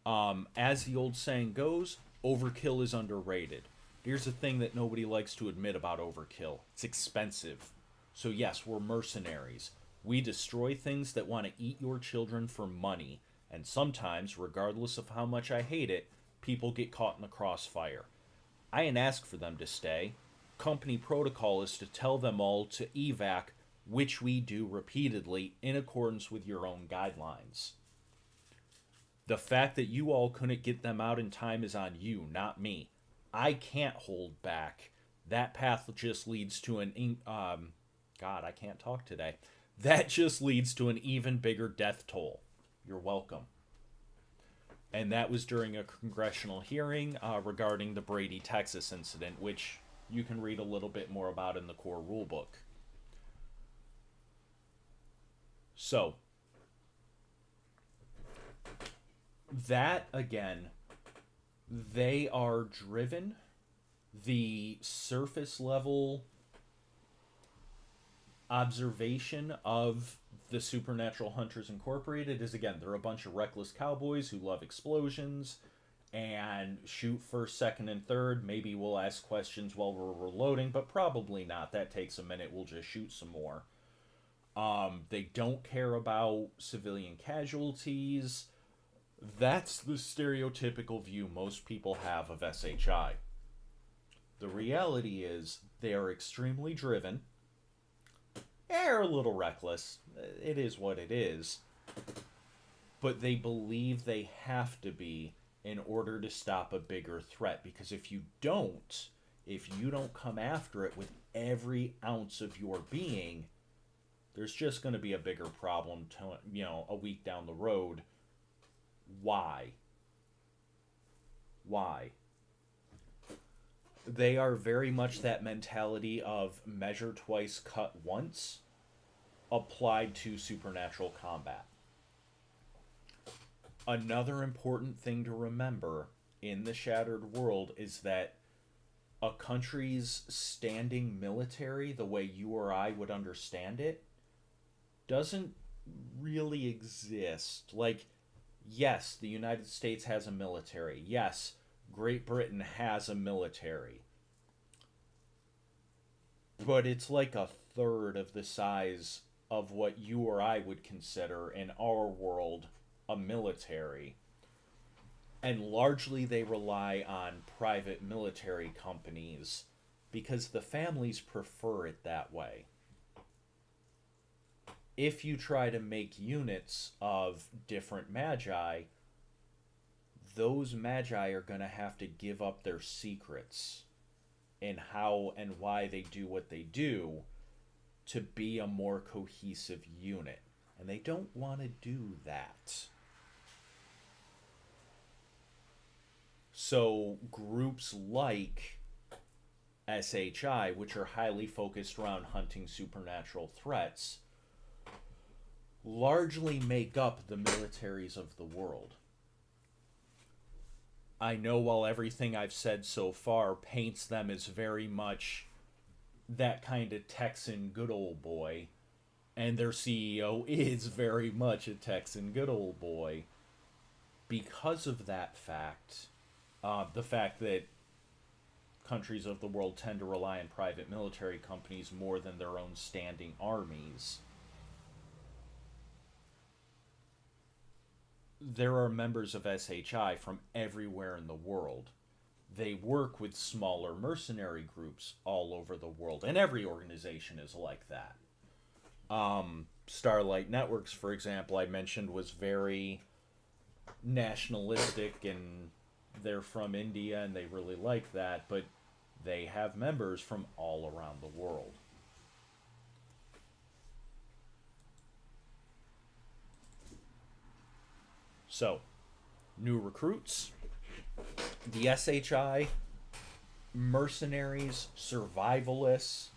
As the old saying goes, overkill is underrated. Here's the thing that nobody likes to admit about overkill. It's expensive. So yes, we're mercenaries. We destroy things that want to eat your children for money. And sometimes, regardless of how much I hate it, people get caught in the crossfire. I didn't ask for them to stay. Company protocol is to tell them all to evac, which we do repeatedly in accordance with your own guidelines. The fact that you all couldn't get them out in time is on you, not me. I can't hold back. That path just leads to God, I can't talk today. That just leads to an even bigger death toll. You're welcome. And that was during a congressional hearing regarding the Brady, Texas incident, which you can read a little bit more about in the core rulebook. So, that, again, they are driven. The surface level observation of the Supernatural Hunters Incorporated is, again, they're a bunch of reckless cowboys who love explosions and shoot first, second, and third. Maybe we'll ask questions while we're reloading, but probably not. That takes a minute. We'll just shoot some more. They don't care about civilian casualties. That's the stereotypical view most people have of SHI. The reality is they are extremely driven. They're a little reckless. It is what it is. But they believe they have to be in order to stop a bigger threat. Because if you don't come after it with every ounce of your being, There's just going to be a bigger problem, a week down the road. Why? Why? They are very much that mentality of measure twice, cut once, applied to supernatural combat. Another important thing to remember in the Shattered World is that a country's standing military, the way you or I would understand it, doesn't really exist. Like, yes, the United States has a military. Yes, Great Britain has a military. But it's like a third of the size of what you or I would consider in our world a military. And largely they rely on private military companies because the families prefer it that way. If you try to make units of different magi, those magi are going to have to give up their secrets in how and why they do what they do to be a more cohesive unit. And they don't want to do that. So groups like SHI, which are highly focused around hunting supernatural threats, largely make up the militaries of the world. I know while everything I've said so far paints them as very much that kind of Texan good old boy, and their CEO is very much a Texan good old boy, because of that fact, the fact that countries of the world tend to rely on private military companies more than their own standing armies. There are members of SHI from everywhere in the world. They work with smaller mercenary groups all over the world, and every organization is like that. Starlight Networks, for example, I mentioned, was very nationalistic, and they're from India, and they really like that, but they have members from all around the world. So, new recruits, the SHI, mercenaries, survivalists,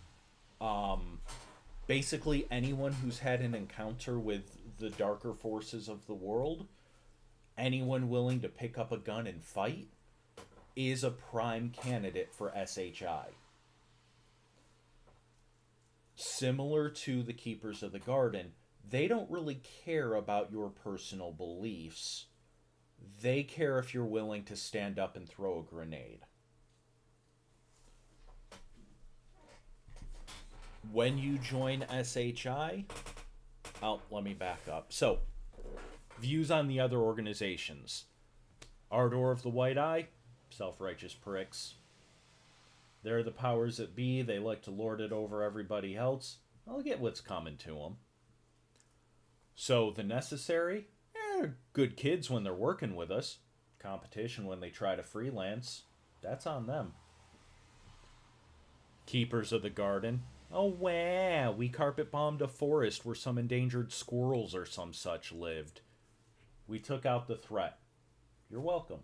basically anyone who's had an encounter with the darker forces of the world, anyone willing to pick up a gun and fight, is a prime candidate for SHI. Similar to the Keepers of the Garden, they don't really care about your personal beliefs. They care if you're willing to stand up and throw a grenade. When you join SHI, let me back up. So, views on the other organizations. Ardor of the White Eye, self-righteous pricks. They're the powers that be. They like to lord it over everybody else. I'll get what's coming to them. So, the Necessary, good kids when they're working with us. Competition when they try to freelance, that's on them. Keepers of the Garden, oh wow, we carpet bombed a forest where some endangered squirrels or some such lived. We took out the threat. You're welcome.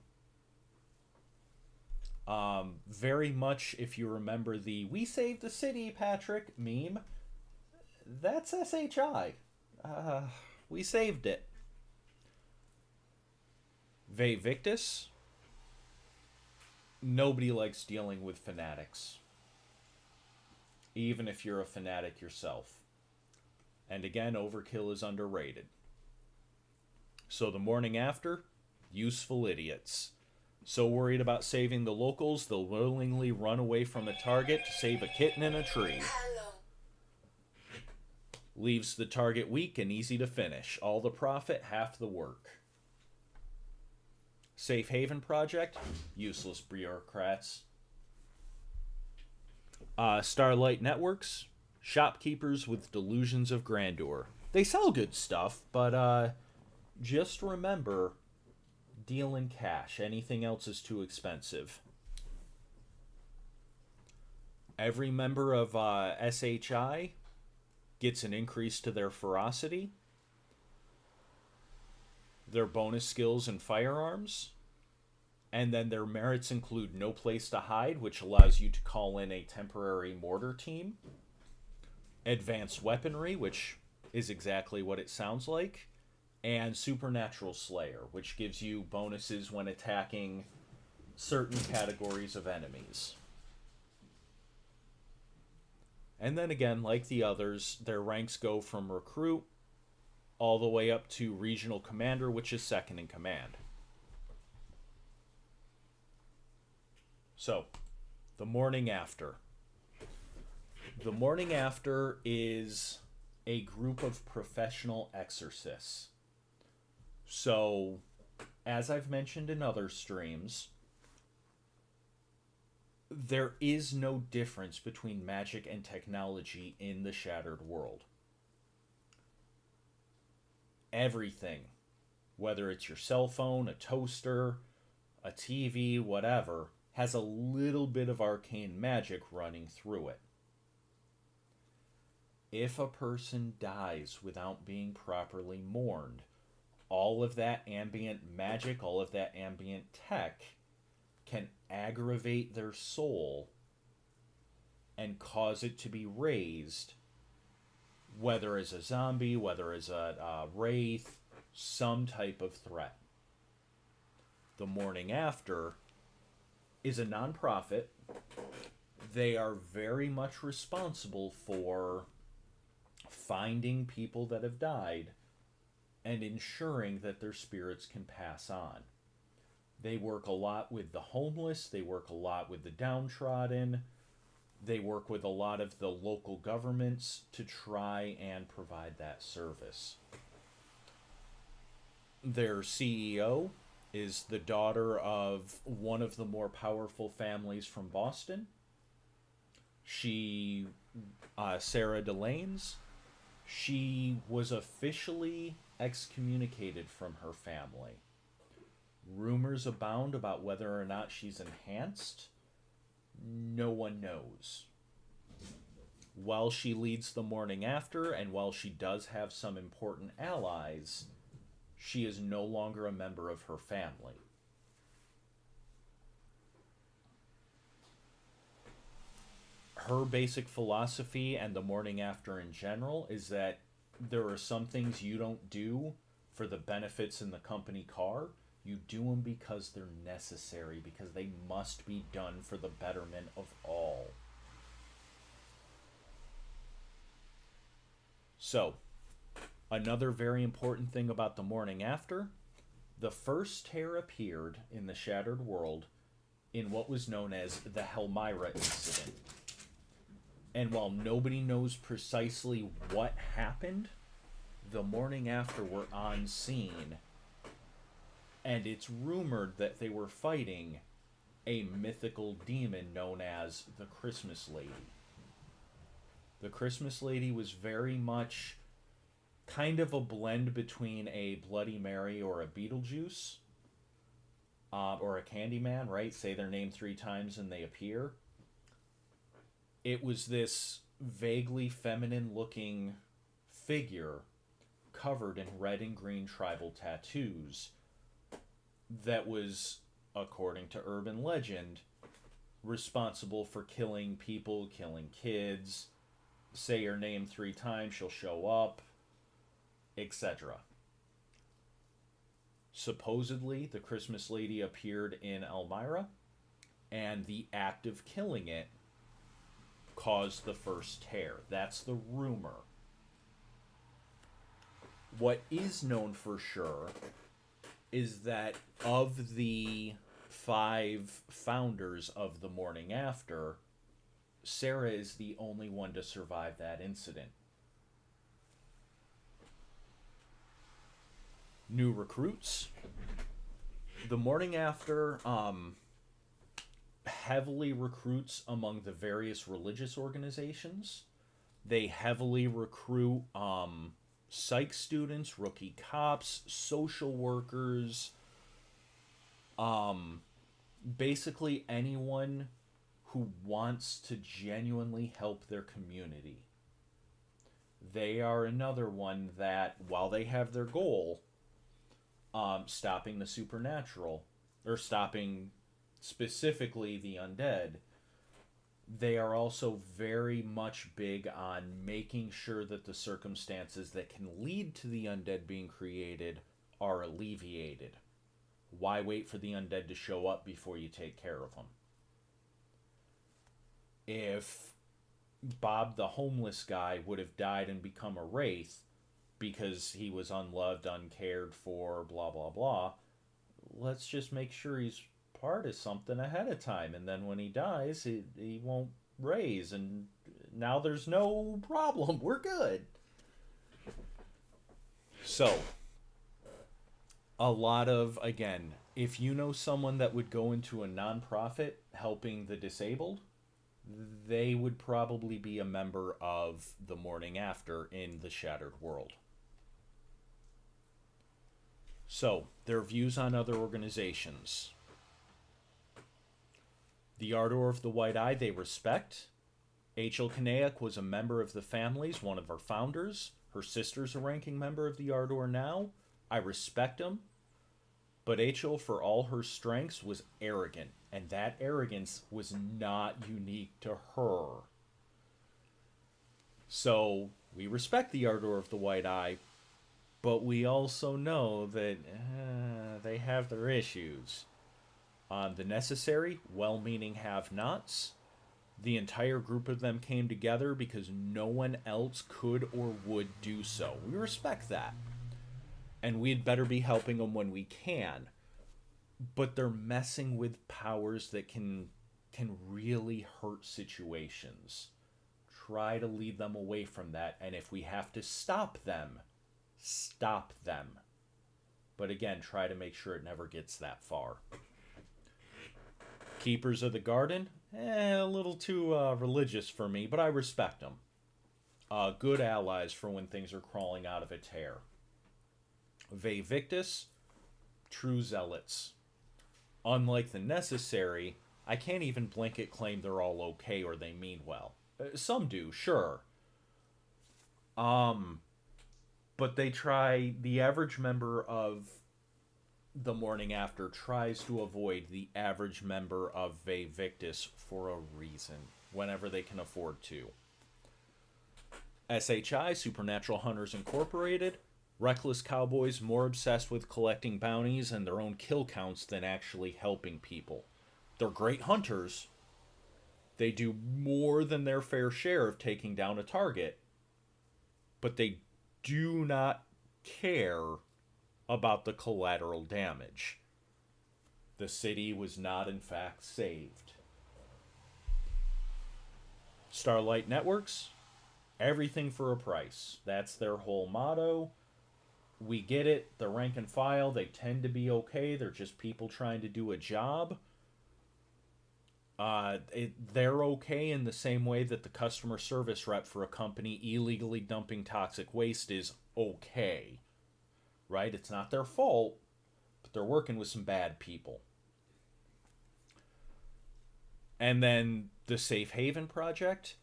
Very much, if you remember the "We saved the city, Patrick" meme, that's SHI. We saved it. Ve Victus. Nobody likes dealing with fanatics. Even if you're a fanatic yourself. And again, overkill is underrated. So the morning after, useful idiots. So worried about saving the locals, they'll willingly run away from a target to save a kitten in a tree. Leaves the target weak and easy to finish. All the profit, half the work. Safe Haven Project, useless bureaucrats. Starlight Networks, shopkeepers with delusions of grandeur. They sell good stuff, but just remember, deal in cash. Anything else is too expensive. Every member of SHI gets an increase to their ferocity, their bonus skills and firearms, and then their merits include no place to hide, which allows you to call in a temporary mortar team, advanced weaponry, which is exactly what it sounds like, and supernatural slayer, which gives you bonuses when attacking certain categories of enemies. And then again, like the others, their ranks go from recruit all the way up to regional commander, which is second in command. So, the morning after. The morning after is a group of professional exorcists. So, as I've mentioned in other streams, there is no difference between magic and technology in the Shattered World. Everything, whether it's your cell phone, a toaster, a TV, whatever, has a little bit of arcane magic running through it. If a person dies without being properly mourned, all of that ambient magic, all of that ambient tech can aggravate their soul and cause it to be raised, whether as a zombie, whether as a wraith, some type of threat. The Morning After is a nonprofit. They are very much responsible for finding people that have died and ensuring that their spirits can pass on. They work a lot with the homeless, they work a lot with the downtrodden, they work with a lot of the local governments to try and provide that service. Their CEO is the daughter of one of the more powerful families from Boston. She, Sarah Delanes, she was officially excommunicated from her family. Rumors abound about whether or not she's enhanced. No one knows. While she leads the Morning After, and while she does have some important allies, she is no longer a member of her family. Her basic philosophy, and the Morning After in general, is that there are some things you don't do for the benefits in the company car. You do them because they're necessary, because they must be done for the betterment of all. So, another very important thing about the Morning After, the first tear appeared in the Shattered World in what was known as the Helmyra incident. And while nobody knows precisely what happened, the Morning After were on scene, and it's rumored that they were fighting a mythical demon known as the Christmas Lady. The Christmas Lady was very much kind of a blend between a Bloody Mary or a Beetlejuice, or a Candyman, right? Say their name 3 times and they appear. It was this vaguely feminine-looking figure covered in red and green tribal tattoos that was, according to urban legend, responsible for killing people, killing kids. Say your name 3 times, she'll show up, etc. Supposedly, the Christmas Lady appeared in Elmira, and the act of killing it caused the first tear. That's the rumor. What is known for sure is that of the 5 founders of the Morning After, Sarah is the only one to survive that incident. New recruits. The Morning After heavily recruits among the various religious organizations. They heavily recruit psych students, rookie cops, social workers, basically anyone who wants to genuinely help their community. They are another one that, while they have their goal, stopping the supernatural, or stopping specifically the undead, they are also very much big on making sure that the circumstances that can lead to the undead being created are alleviated. Why wait for the undead to show up before you take care of them? If Bob the homeless guy would have died and become a wraith because he was unloved, uncared for, blah, blah, blah, let's just make sure he's part of something ahead of time. And then when he dies, he won't raise. And now there's no problem. We're good. So, a lot of, again, if you know someone that would go into a nonprofit helping the disabled, they would probably be a member of the Morning After in the Shattered World. So, their views on other organizations. The Ardor of the White Eye they respect. H.L. Kanaic was a member of the families, one of our founders. Her sister's a ranking member of the Ardor now. I respect him. But H.L., for all her strengths, was arrogant. And that arrogance was not unique to her. So, we respect the Ardor of the White Eye, but we also know that they have their issues. The necessary, well-meaning have-nots, the entire group of them came together because no one else could or would do so. We respect that. And we'd better be helping them when we can. But they're messing with powers that can really hurt situations. Try to lead them away from that, and if we have to stop them, stop them. But again, try to make sure it never gets that far. Keepers of the Garden, a little too religious for me, but I respect them. Good allies for when things are crawling out of a tear. Ve Victus, true zealots. Unlike the necessary, I can't even blanket claim they're all okay or they mean well. Some do, sure. But they try, the average member of the Morning After tries to avoid the average member of Ve Victus for a reason, whenever they can afford to. SHI, Supernatural Hunters Incorporated, reckless cowboys more obsessed with collecting bounties and their own kill counts than actually helping people. They're great hunters. They do more than their fair share of taking down a target, but they do not care about the collateral damage. The city was not, in fact, saved. Starlight Networks, everything for a price. That's their whole motto. We get it. The rank and file, they tend to be okay. They're just people trying to do a job. They're okay in the same way that the customer service rep for a company illegally dumping toxic waste is okay. Right? It's not their fault, but they're working with some bad people. And then the Safe Haven Project,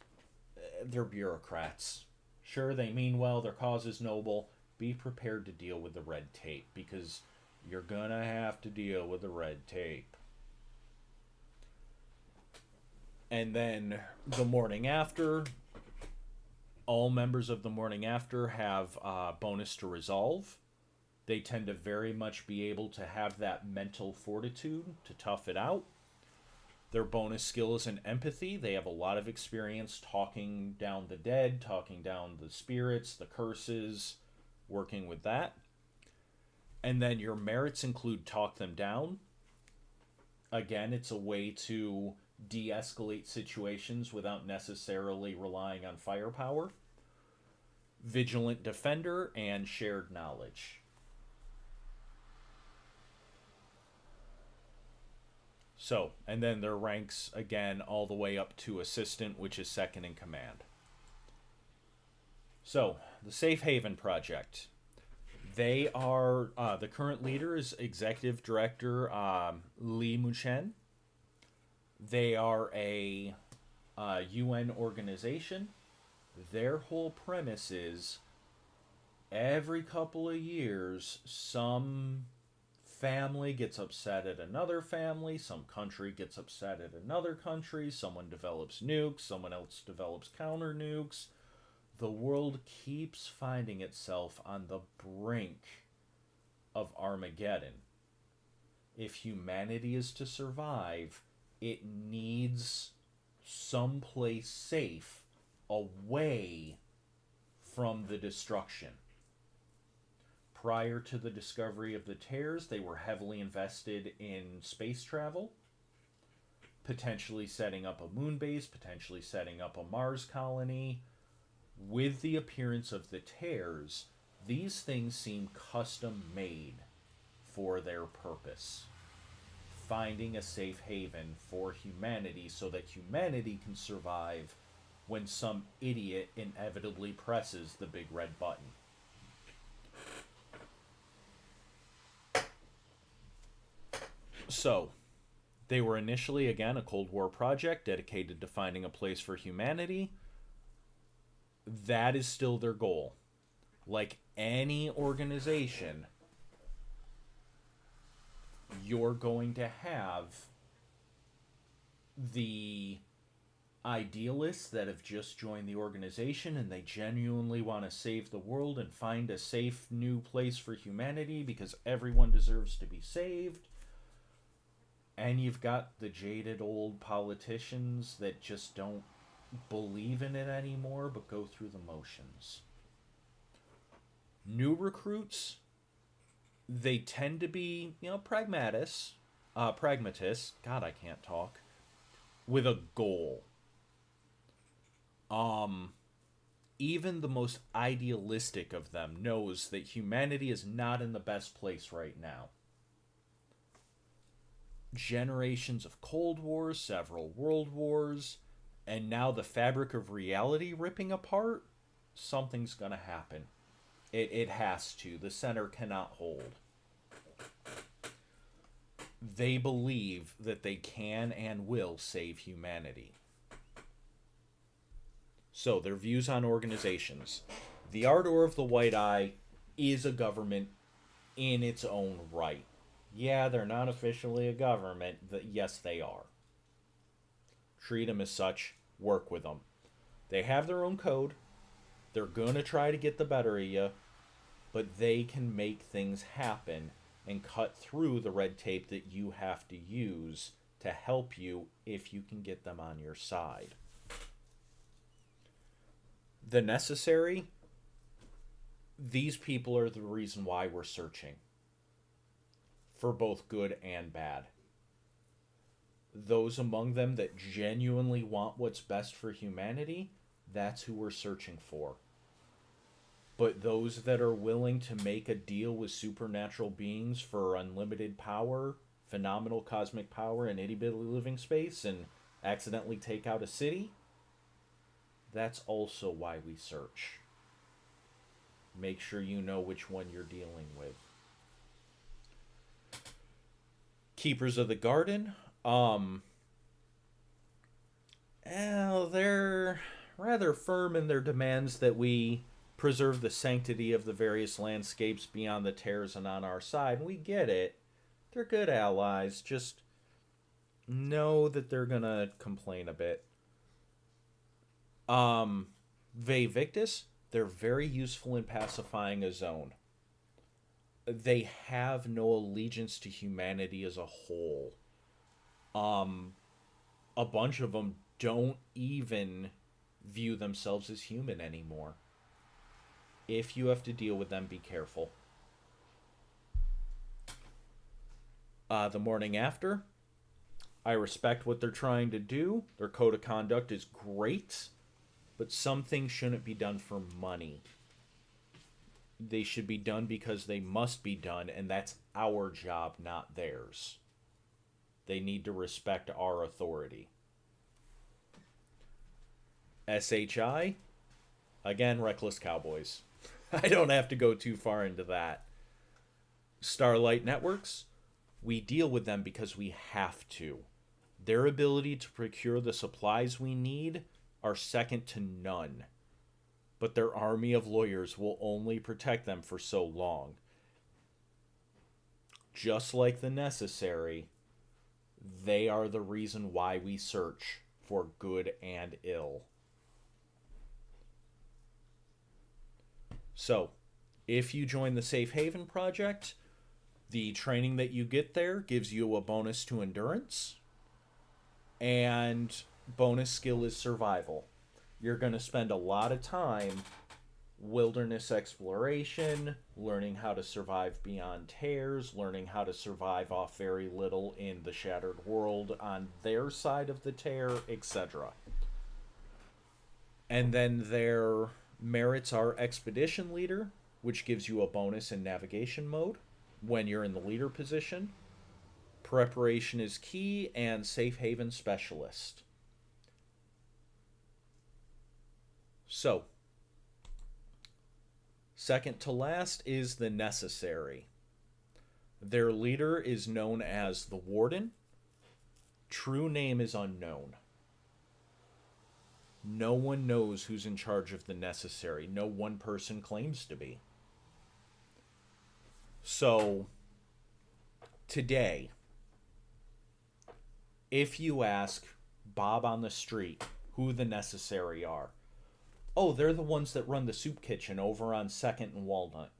they're bureaucrats. Sure, they mean well, their cause is noble. Be prepared to deal with the red tape, because you're gonna have to deal with the red tape. And then the Morning After, all members of the Morning After have bonus to resolve. They tend to very much be able to have that mental fortitude to tough it out. Their bonus skill is in empathy. They have a lot of experience talking down the dead, talking down the spirits, the curses, working with that. And then your merits include talk them down. Again, it's a way to de-escalate situations without necessarily relying on firepower. Vigilant defender and shared knowledge. So, and then their ranks, again, all the way up to assistant, which is second in command. So, the Safe Haven Project. They are, the current leader is Executive Director Lee Muchen. They are a UN organization. Their whole premise is every couple of years, some family gets upset at another family, some country gets upset at another country, someone develops nukes, someone else develops counter nukes. The world keeps finding itself on the brink of Armageddon. If humanity is to survive, it needs someplace safe away from the destruction. Prior to the discovery of the tears, they were heavily invested in space travel, potentially setting up a moon base, potentially setting up a Mars colony. With the appearance of the tears, these things seem custom made for their purpose. Finding a safe haven for humanity so that humanity can survive when some idiot inevitably presses the big red button. So, they were initially, again, a Cold War project dedicated to finding a place for humanity. That is still their goal. Like any organization, you're going to have the idealists that have just joined the organization and they genuinely want to save the world and find a safe new place for humanity because everyone deserves to be saved. And you've got the jaded old politicians that just don't believe in it anymore but go through the motions. New recruits, they tend to be, pragmatists. God, I can't talk. With a goal. Even the most idealistic of them knows that humanity is not in the best place right now. Generations of Cold Wars, several World Wars, and now the fabric of reality ripping apart, something's gonna happen. It has to. The center cannot hold. They believe that they can and will save humanity. So, their views on organizations. The Ardor of the White Eye is a government in its own right. Yeah, they're not officially a government. Yes, they are. Treat them as such. Work with them. They have their own code. They're going to try to get the better of you. But they can make things happen and cut through the red tape that you have to use to help you if you can get them on your side. The necessary, these people are the reason why we're searching. For both good and bad. Those among them that genuinely want what's best for humanity, that's who we're searching for. But those that are willing to make a deal with supernatural beings for unlimited power, phenomenal cosmic power, and itty-bitty living space, and accidentally take out a city, that's also why we search. Make sure you know which one you're dealing with. Keepers of the Garden, they're rather firm in their demands that we preserve the sanctity of the various landscapes beyond the tears and on our side. We get it. They're good allies. Just know that they're gonna complain a bit. Ve Victus, they're very useful in pacifying a zone. They have no allegiance to humanity as a whole. A bunch of them don't even view themselves as human anymore. If you have to deal with them, be careful. The Morning After, I respect what they're trying to do. Their code of conduct is great, but some things shouldn't be done for money. They should be done because they must be done, and that's our job, not theirs. They need to respect our authority. SHI, again, Reckless Cowboys. I don't have to go too far into that. Starlight Networks, we deal with them because we have to. Their ability to procure the supplies we need are second to none. but their army of lawyers will only protect them for so long. Just like the necessary, they are the reason why we search for good and ill. So, if you join the Safe Haven Project, the training that you get there gives you a bonus to endurance, and bonus skill is survival. You're going to spend a lot of time wilderness exploration, learning how to survive beyond tears, learning how to survive off very little in the Shattered World on their side of the tear, etc. And then their merits are Expedition Leader, which gives you a bonus in navigation mode when you're in the leader position. Preparation is key, and Safe Haven Specialist. So, second to last is the necessary. Their leader is known as the Warden. True name is unknown. No one knows who's in charge of the necessary. No one person claims to be. So, today, if you ask Bob on the street who the necessary are, oh, they're the ones that run the soup kitchen over on 2nd and Walnut.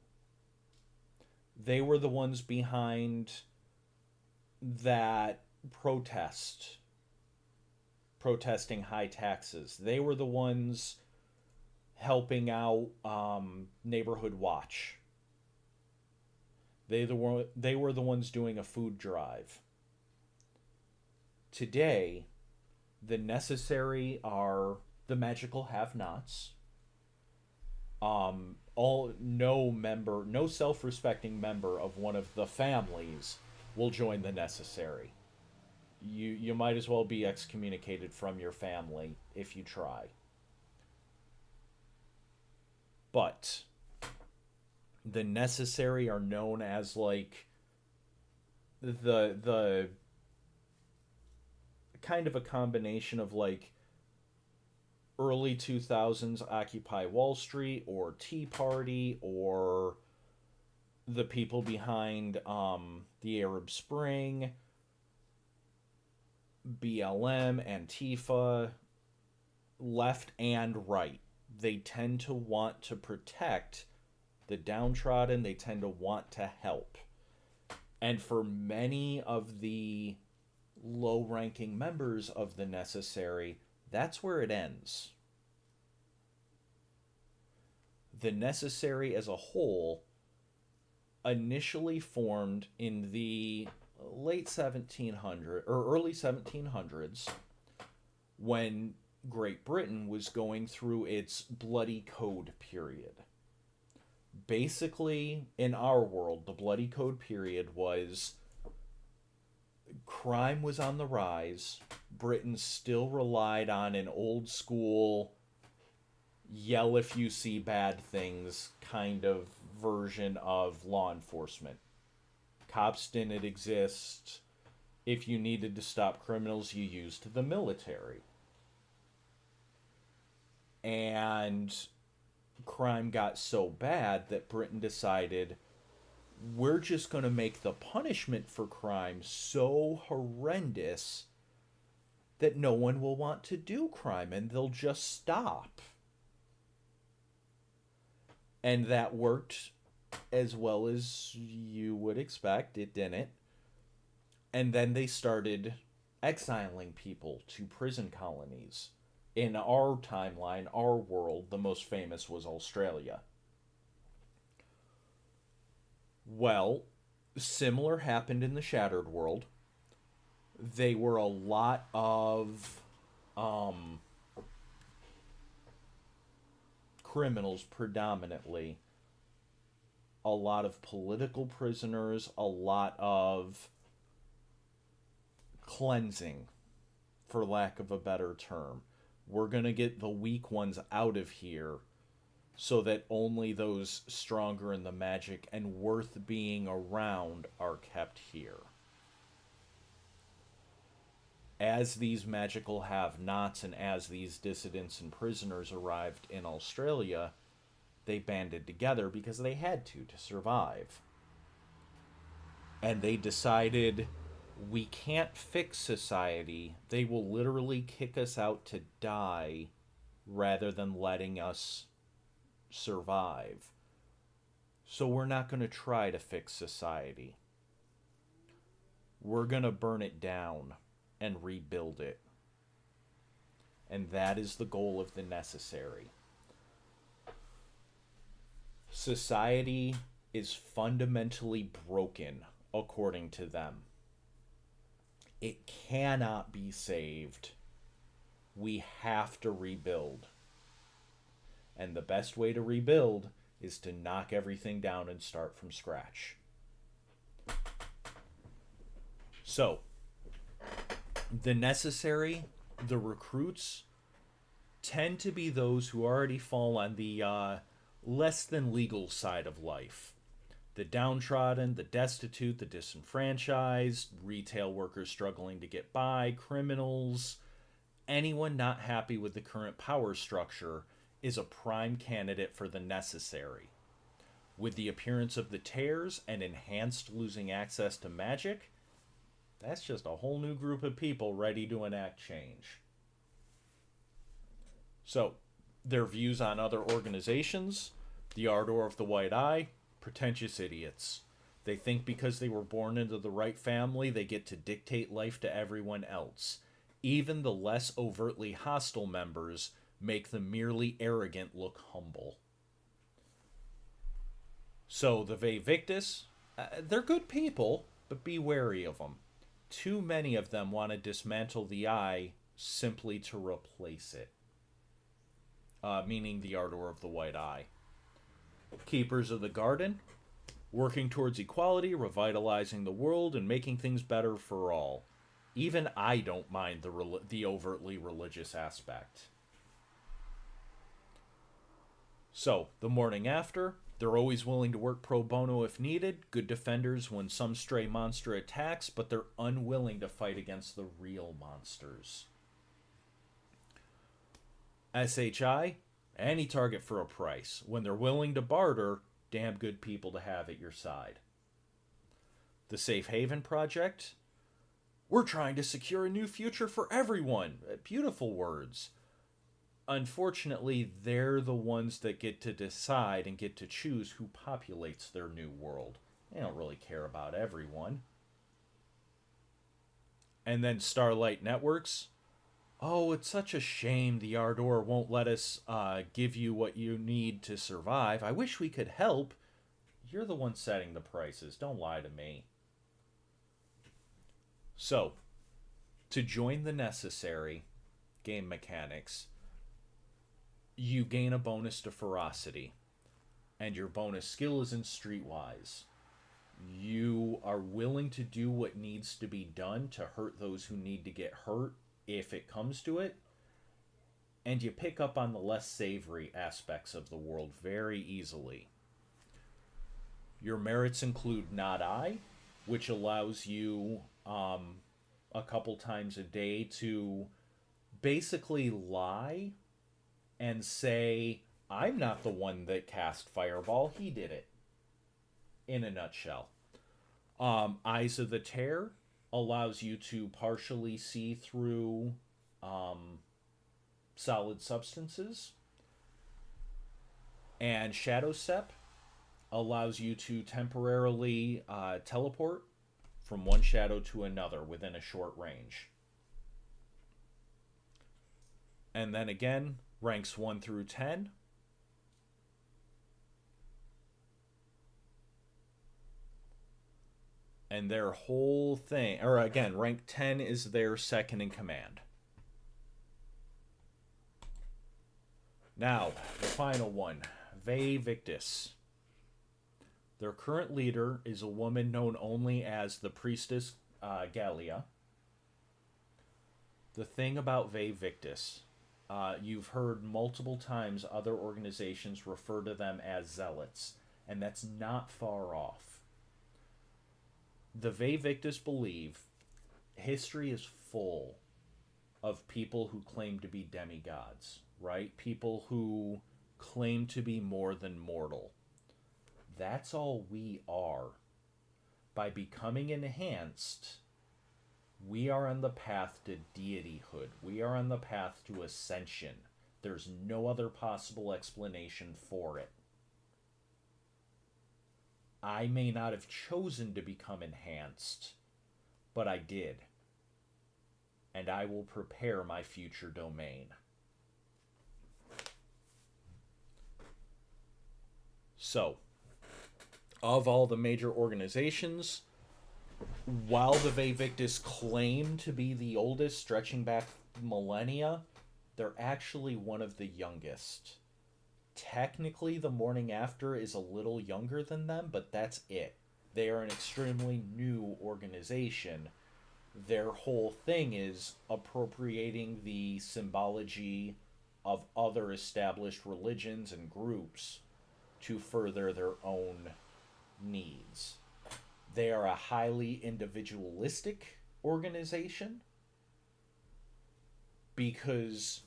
They were the ones behind that protesting high taxes. They were the ones helping out Neighborhood Watch. They were the ones doing a food drive. Today, the necessary are the magical have-nots. No self-respecting member of one of the families will join the necessary. You might as well be excommunicated from your family if you try. But the necessary are known as like the kind of a combination of like early 2000s Occupy Wall Street or Tea Party or the people behind the Arab Spring, BLM, Antifa, left and right. They tend to want to protect the downtrodden. They tend to want to help. And for many of the low-ranking members of the necessary, that's where it ends. The necessary as a whole initially formed in the late 1700s or early 1700s when Great Britain was going through its Bloody Code period. Basically, in our world, the Bloody Code period was crime was on the rise. Britain still relied on an old school yell if you see bad things kind of version of law enforcement. Cops didn't exist. If you needed to stop criminals, you used the military. And crime got so bad that Britain decided, we're just going to make the punishment for crime so horrendous that no one will want to do crime and they'll just stop. And that worked as well as you would expect. It didn't. And then they started exiling people to prison colonies. In our timeline, our world, the most famous was Australia. Well, similar happened in the Shattered World. They were a lot of criminals predominantly, a lot of political prisoners, a lot of cleansing, for lack of a better term. We're going to get the weak ones out of here so that only those stronger in the magic and worth being around are kept here. as these magical have-nots and as these dissidents and prisoners arrived in Australia, they banded together because they had to survive. And they decided, we can't fix society. They will literally kick us out to die rather than letting us survive. So we're not going to try to fix society. We're going to burn it down and rebuild it. And that is the goal of the necessary. Society is fundamentally broken, according to them. It cannot be saved. We have to rebuild. And the best way to rebuild is to knock everything down and start from scratch. So, the necessary, the recruits, tend to be those who already fall on the less than legal side of life. The downtrodden, the destitute, the disenfranchised, retail workers struggling to get by, criminals, anyone not happy with the current power structure is a prime candidate for the necessary. With the appearance of the tears and enhanced losing access to magic, that's just a whole new group of people ready to enact change. So, their views on other organizations: the Ardor of the White Eye, pretentious idiots. They think because they were born into the right family, they get to dictate life to everyone else. Even the less overtly hostile members make the merely arrogant look humble. So the Vae Victis, they're good people, but be wary of them. Too many of them want to dismantle the Eye simply to replace it. Meaning the Ardor of the White Eye. Keepers of the Garden, working towards equality, revitalizing the world, and making things better for all. Even I don't mind the overtly religious aspect. So, the morning after, they're always willing to work pro bono if needed, good defenders when some stray monster attacks, but they're unwilling to fight against the real monsters. SHI, any target for a price. When they're willing to barter, damn good people to have at your side. The Safe Haven Project, we're trying to secure a new future for everyone. Beautiful words. Unfortunately, they're the ones that get to decide and get to choose who populates their new world. They don't really care about everyone. And then Starlight Networks. Oh, it's such a shame the Ardor won't let us give you what you need to survive. I wish we could help. You're the one setting the prices. Don't lie to me. So, to join the necessary game mechanics, you gain a bonus to ferocity, and your bonus skill is in streetwise. You are willing to do what needs to be done to hurt those who need to get hurt if it comes to it, and you pick up on the less savory aspects of the world very easily. Your merits include Not I, which allows you a couple times a day to basically lie and say, I'm not the one that cast Fireball, he did it. In a nutshell. Eyes of the Tear allows you to partially see through solid substances. And Shadow Step allows you to temporarily teleport from one shadow to another within a short range. And then again, ranks 1 through 10. And their whole thing, or again, rank 10 is their second in command. Now, the final one, Vae Victis. Their current leader is a woman known only as the Priestess Gallia. The thing about Vae Victis, you've heard multiple times other organizations refer to them as zealots, and that's not far off. The Vae Victis believe history is full of people who claim to be demigods, right? People who claim to be more than mortal. That's all we are. By becoming enhanced, we are on the path to deityhood. We are on the path to ascension. There's no other possible explanation for it. I may not have chosen to become enhanced, but I did. And I will prepare my future domain. So, of all the major organizations, while the Vevictus claim to be the oldest, stretching back millennia, they're actually one of the youngest. Technically, the Morning After is a little younger than them, but that's it. They are an extremely new organization. Their whole thing is appropriating the symbology of other established religions and groups to further their own needs. They are a highly individualistic organization because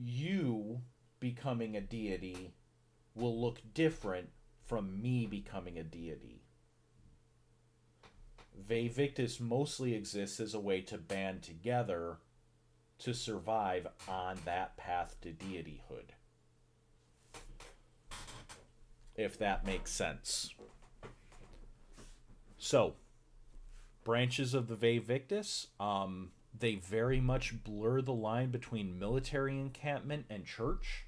you becoming a deity will look different from me becoming a deity. Vevictus mostly exists as a way to band together to survive on that path to deityhood. If that makes sense. So, branches of the Vevictus, they very much blur the line between military encampment and church,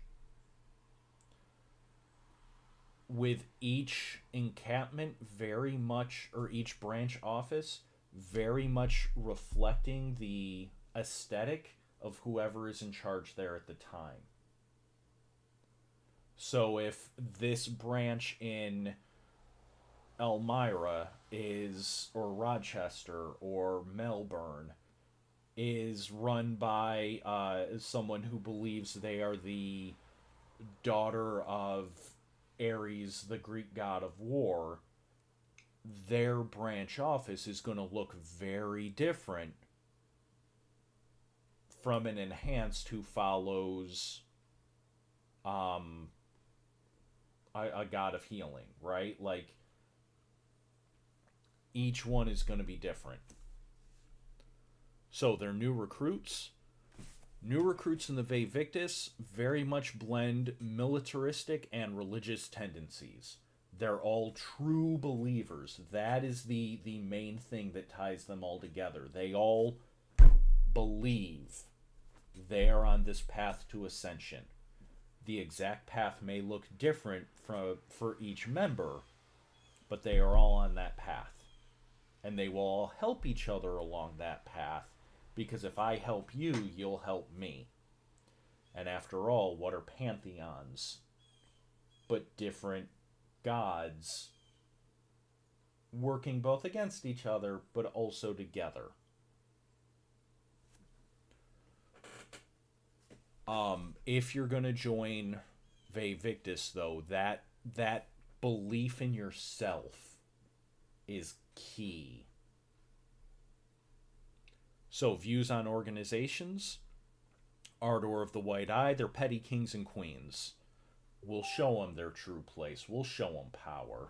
with each encampment very much, or each branch office, very much reflecting the aesthetic of whoever is in charge there at the time. So if this branch in Elmira is, or Rochester, or Melbourne, is run by someone who believes they are the daughter of Ares, the Greek god of war, their branch office is going to look very different from an enhanced who follows a god of healing, right? Like, each one is going to be different. So they're new recruits. New recruits in the Vevictus very much blend militaristic and religious tendencies. They're all true believers. That is the main thing that ties them all together. They all believe they are on this path to ascension. The exact path may look different for each member, but they are all on that path. And they will all help each other along that path, because if I help you, you'll help me. And after all, what are pantheons but different gods working both against each other but also together? If you're going to join Vevictus, though, that belief in yourself is key. So, views on organizations. Ardor of the White Eye, they're petty kings and queens. We'll show them their true place. We'll show them power.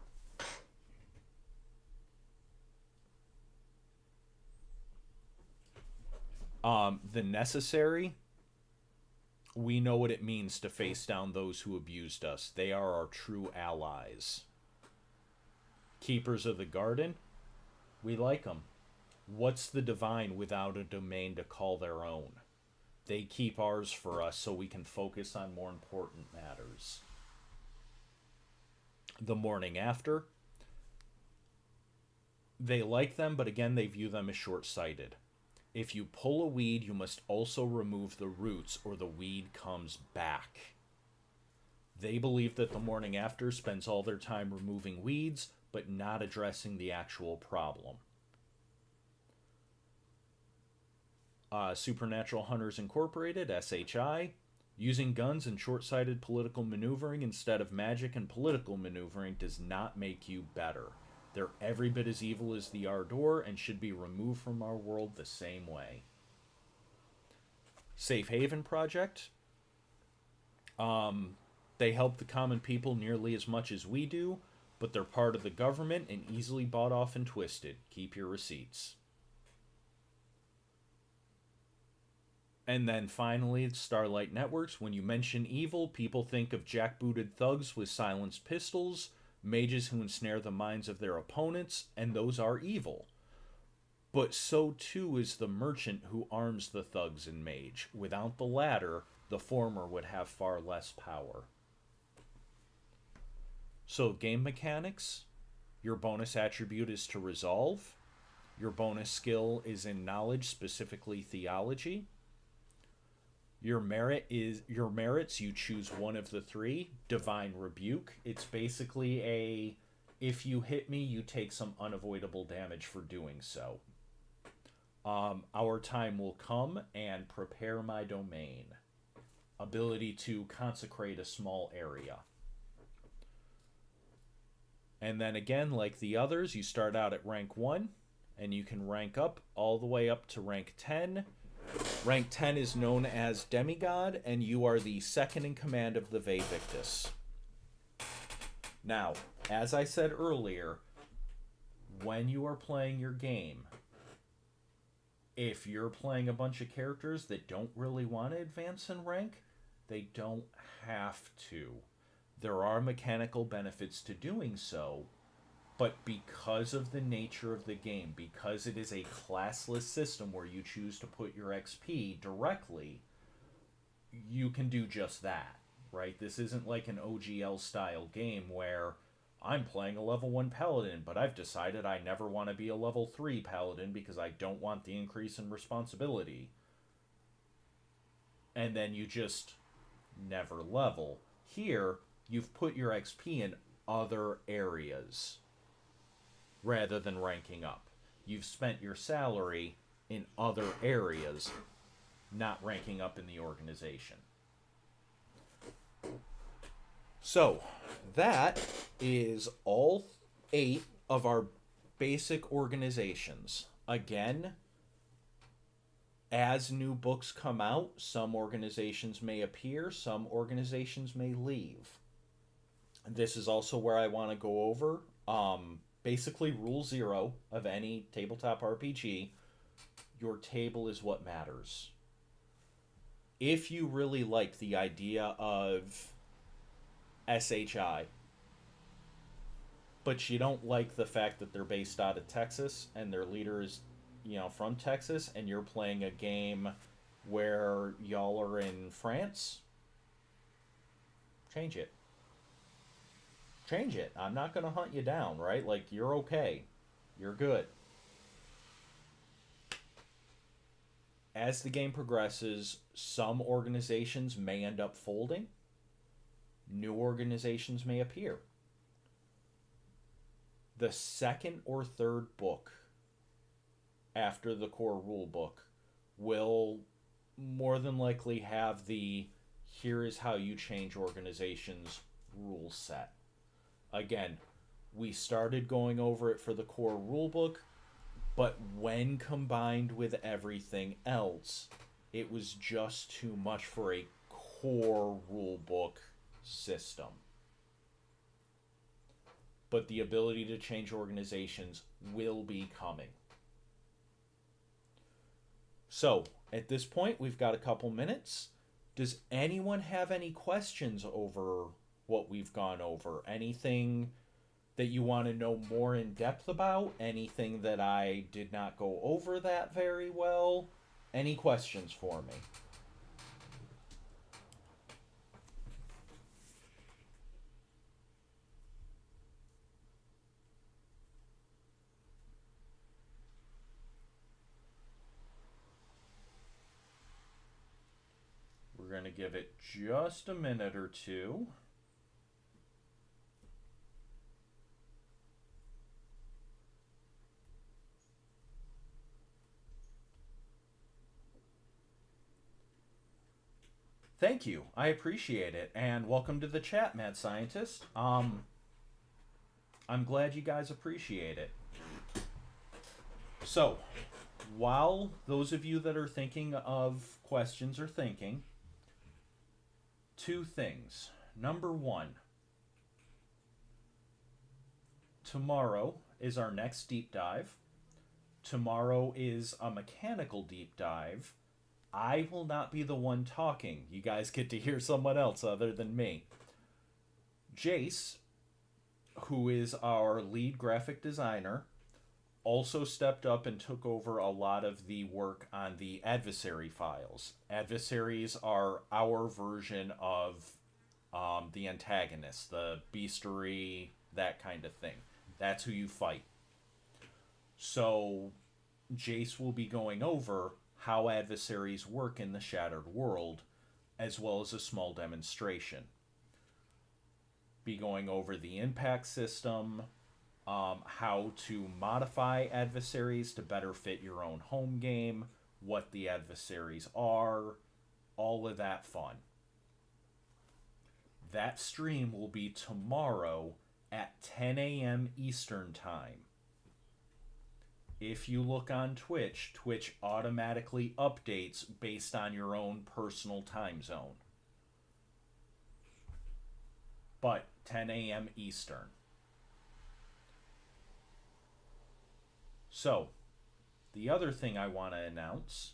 The Necessary, we know what it means to face down those who abused us. They are our true allies. Keepers of the Garden, we like them. What's the divine without a domain to call their own? They keep ours for us so we can focus on more important matters. The Morning After, they like them, but again, they view them as short-sighted. If you pull a weed, you must also remove the roots, or the weed comes back. They believe that the Morning After spends all their time removing weeds, but not addressing the actual problem. Supernatural Hunters Incorporated, SHI, using guns and short-sighted political maneuvering instead of magic and political maneuvering does not make you better. They're every bit as evil as the Ardor and should be removed from our world the same way. Safe Haven Project. They help the common people nearly as much as we do, but they're part of the government and easily bought off and twisted. Keep your receipts. And then finally, Starlight Networks. When you mention evil, people think of jackbooted thugs with silenced pistols, mages who ensnare the minds of their opponents, and those are evil. But so too is the merchant who arms the thugs and mage. Without the latter, the former would have far less power. So, game mechanics. Your bonus attribute is to resolve. Your bonus skill is in knowledge, specifically theology. Your merits, you choose one of the three. Divine Rebuke. It's basically a, if you hit me, you take some unavoidable damage for doing so. Our time will come and prepare my domain. Ability to consecrate a small area. And then again, like the others, you start out at rank 1, and you can rank up all the way up to rank 10. Rank 10 is known as Demigod, and you are the second in command of the Vae Victus. Now, as I said earlier, when you are playing your game, if you're playing a bunch of characters that don't really want to advance in rank, they don't have to. There are mechanical benefits to doing so, but because of the nature of the game, because it is a classless system where you choose to put your XP directly, you can do just that, right? This isn't like an OGL style game where I'm playing a level 1 paladin, but I've decided I never want to be a level 3 paladin because I don't want the increase in responsibility. And then you just never level. Here, you've put your XP in other areas rather than ranking up. You've spent your salary in other areas, not ranking up in the organization. So, that is all 8 of our basic organizations. Again, as new books come out, some organizations may appear, some organizations may leave. This is also where I want to go over basically rule 0 of any tabletop RPG. Your table is what matters. If you really like the idea of SHI, but you don't like the fact that they're based out of Texas and their leader is, from Texas, and you're playing a game where y'all are in France, change it. Change it. I'm not going to hunt you down, right? Like, you're okay. You're good. As the game progresses, some organizations may end up folding. New organizations may appear. The second or third book after the core rule book will more than likely have the here is how you change organizations rule set. Again, we started going over it for the core rulebook, but when combined with everything else, it was just too much for a core rulebook system. But the ability to change organizations will be coming. So, at this point, we've got a couple minutes. Does anyone have any questions over what we've gone over? Anything that you want to know more in depth about? Anything that I did not go over that very well? Any questions for me? We're going to give it just a minute or two. Thank you. I appreciate it. And welcome to the chat, Mad Scientist. I'm glad you guys appreciate it. So, while those of you that are thinking of questions or thinking, two things. Number one, tomorrow is our next deep dive. Tomorrow is a mechanical deep dive. I will not be the one talking. You guys get to hear someone else other than me. Jace, who is our lead graphic designer, also stepped up and took over a lot of the work on the adversary files. Adversaries are our version of the antagonist, the beastery, that kind of thing. That's who you fight. So Jace will be going over how adversaries work in the Shattered World, as well as a small demonstration. Be going over the impact system, how to modify adversaries to better fit your own home game, what the adversaries are, all of that fun. That stream will be tomorrow at 10 a.m. Eastern Time. If you look on Twitch, Twitch automatically updates based on your own personal time zone. But 10 a.m. Eastern. So, the other thing I want to announce,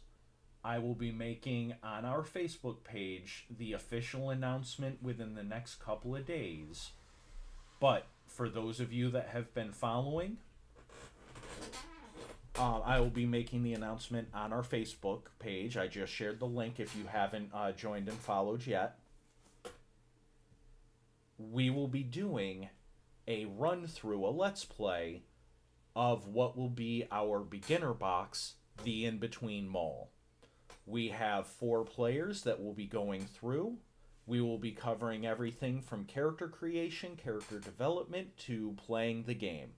I will be making on our Facebook page the official announcement within the next couple of days. But for those of you that have been following, I will be making the announcement on our Facebook page. I just shared the link if you haven't joined and followed yet. We will be doing a run through, a let's play, of what will be our beginner box, the In-Between Mall. We have 4 players that will be going through. We will be covering everything from character creation, character development, to playing the game.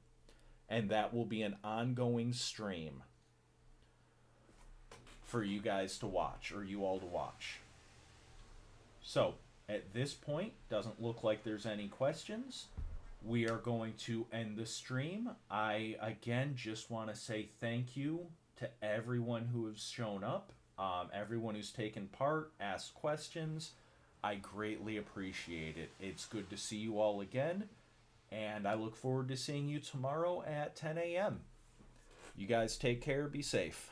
And that will be an ongoing stream for you guys to watch, or you all to watch. So, at this point, doesn't look like there's any questions. We are going to end the stream. I, again, just want to say thank you to everyone who has shown up, everyone who's taken part, asked questions. I greatly appreciate it. It's good to see you all again. And I look forward to seeing you tomorrow at 10 a.m. You guys take care. Be safe.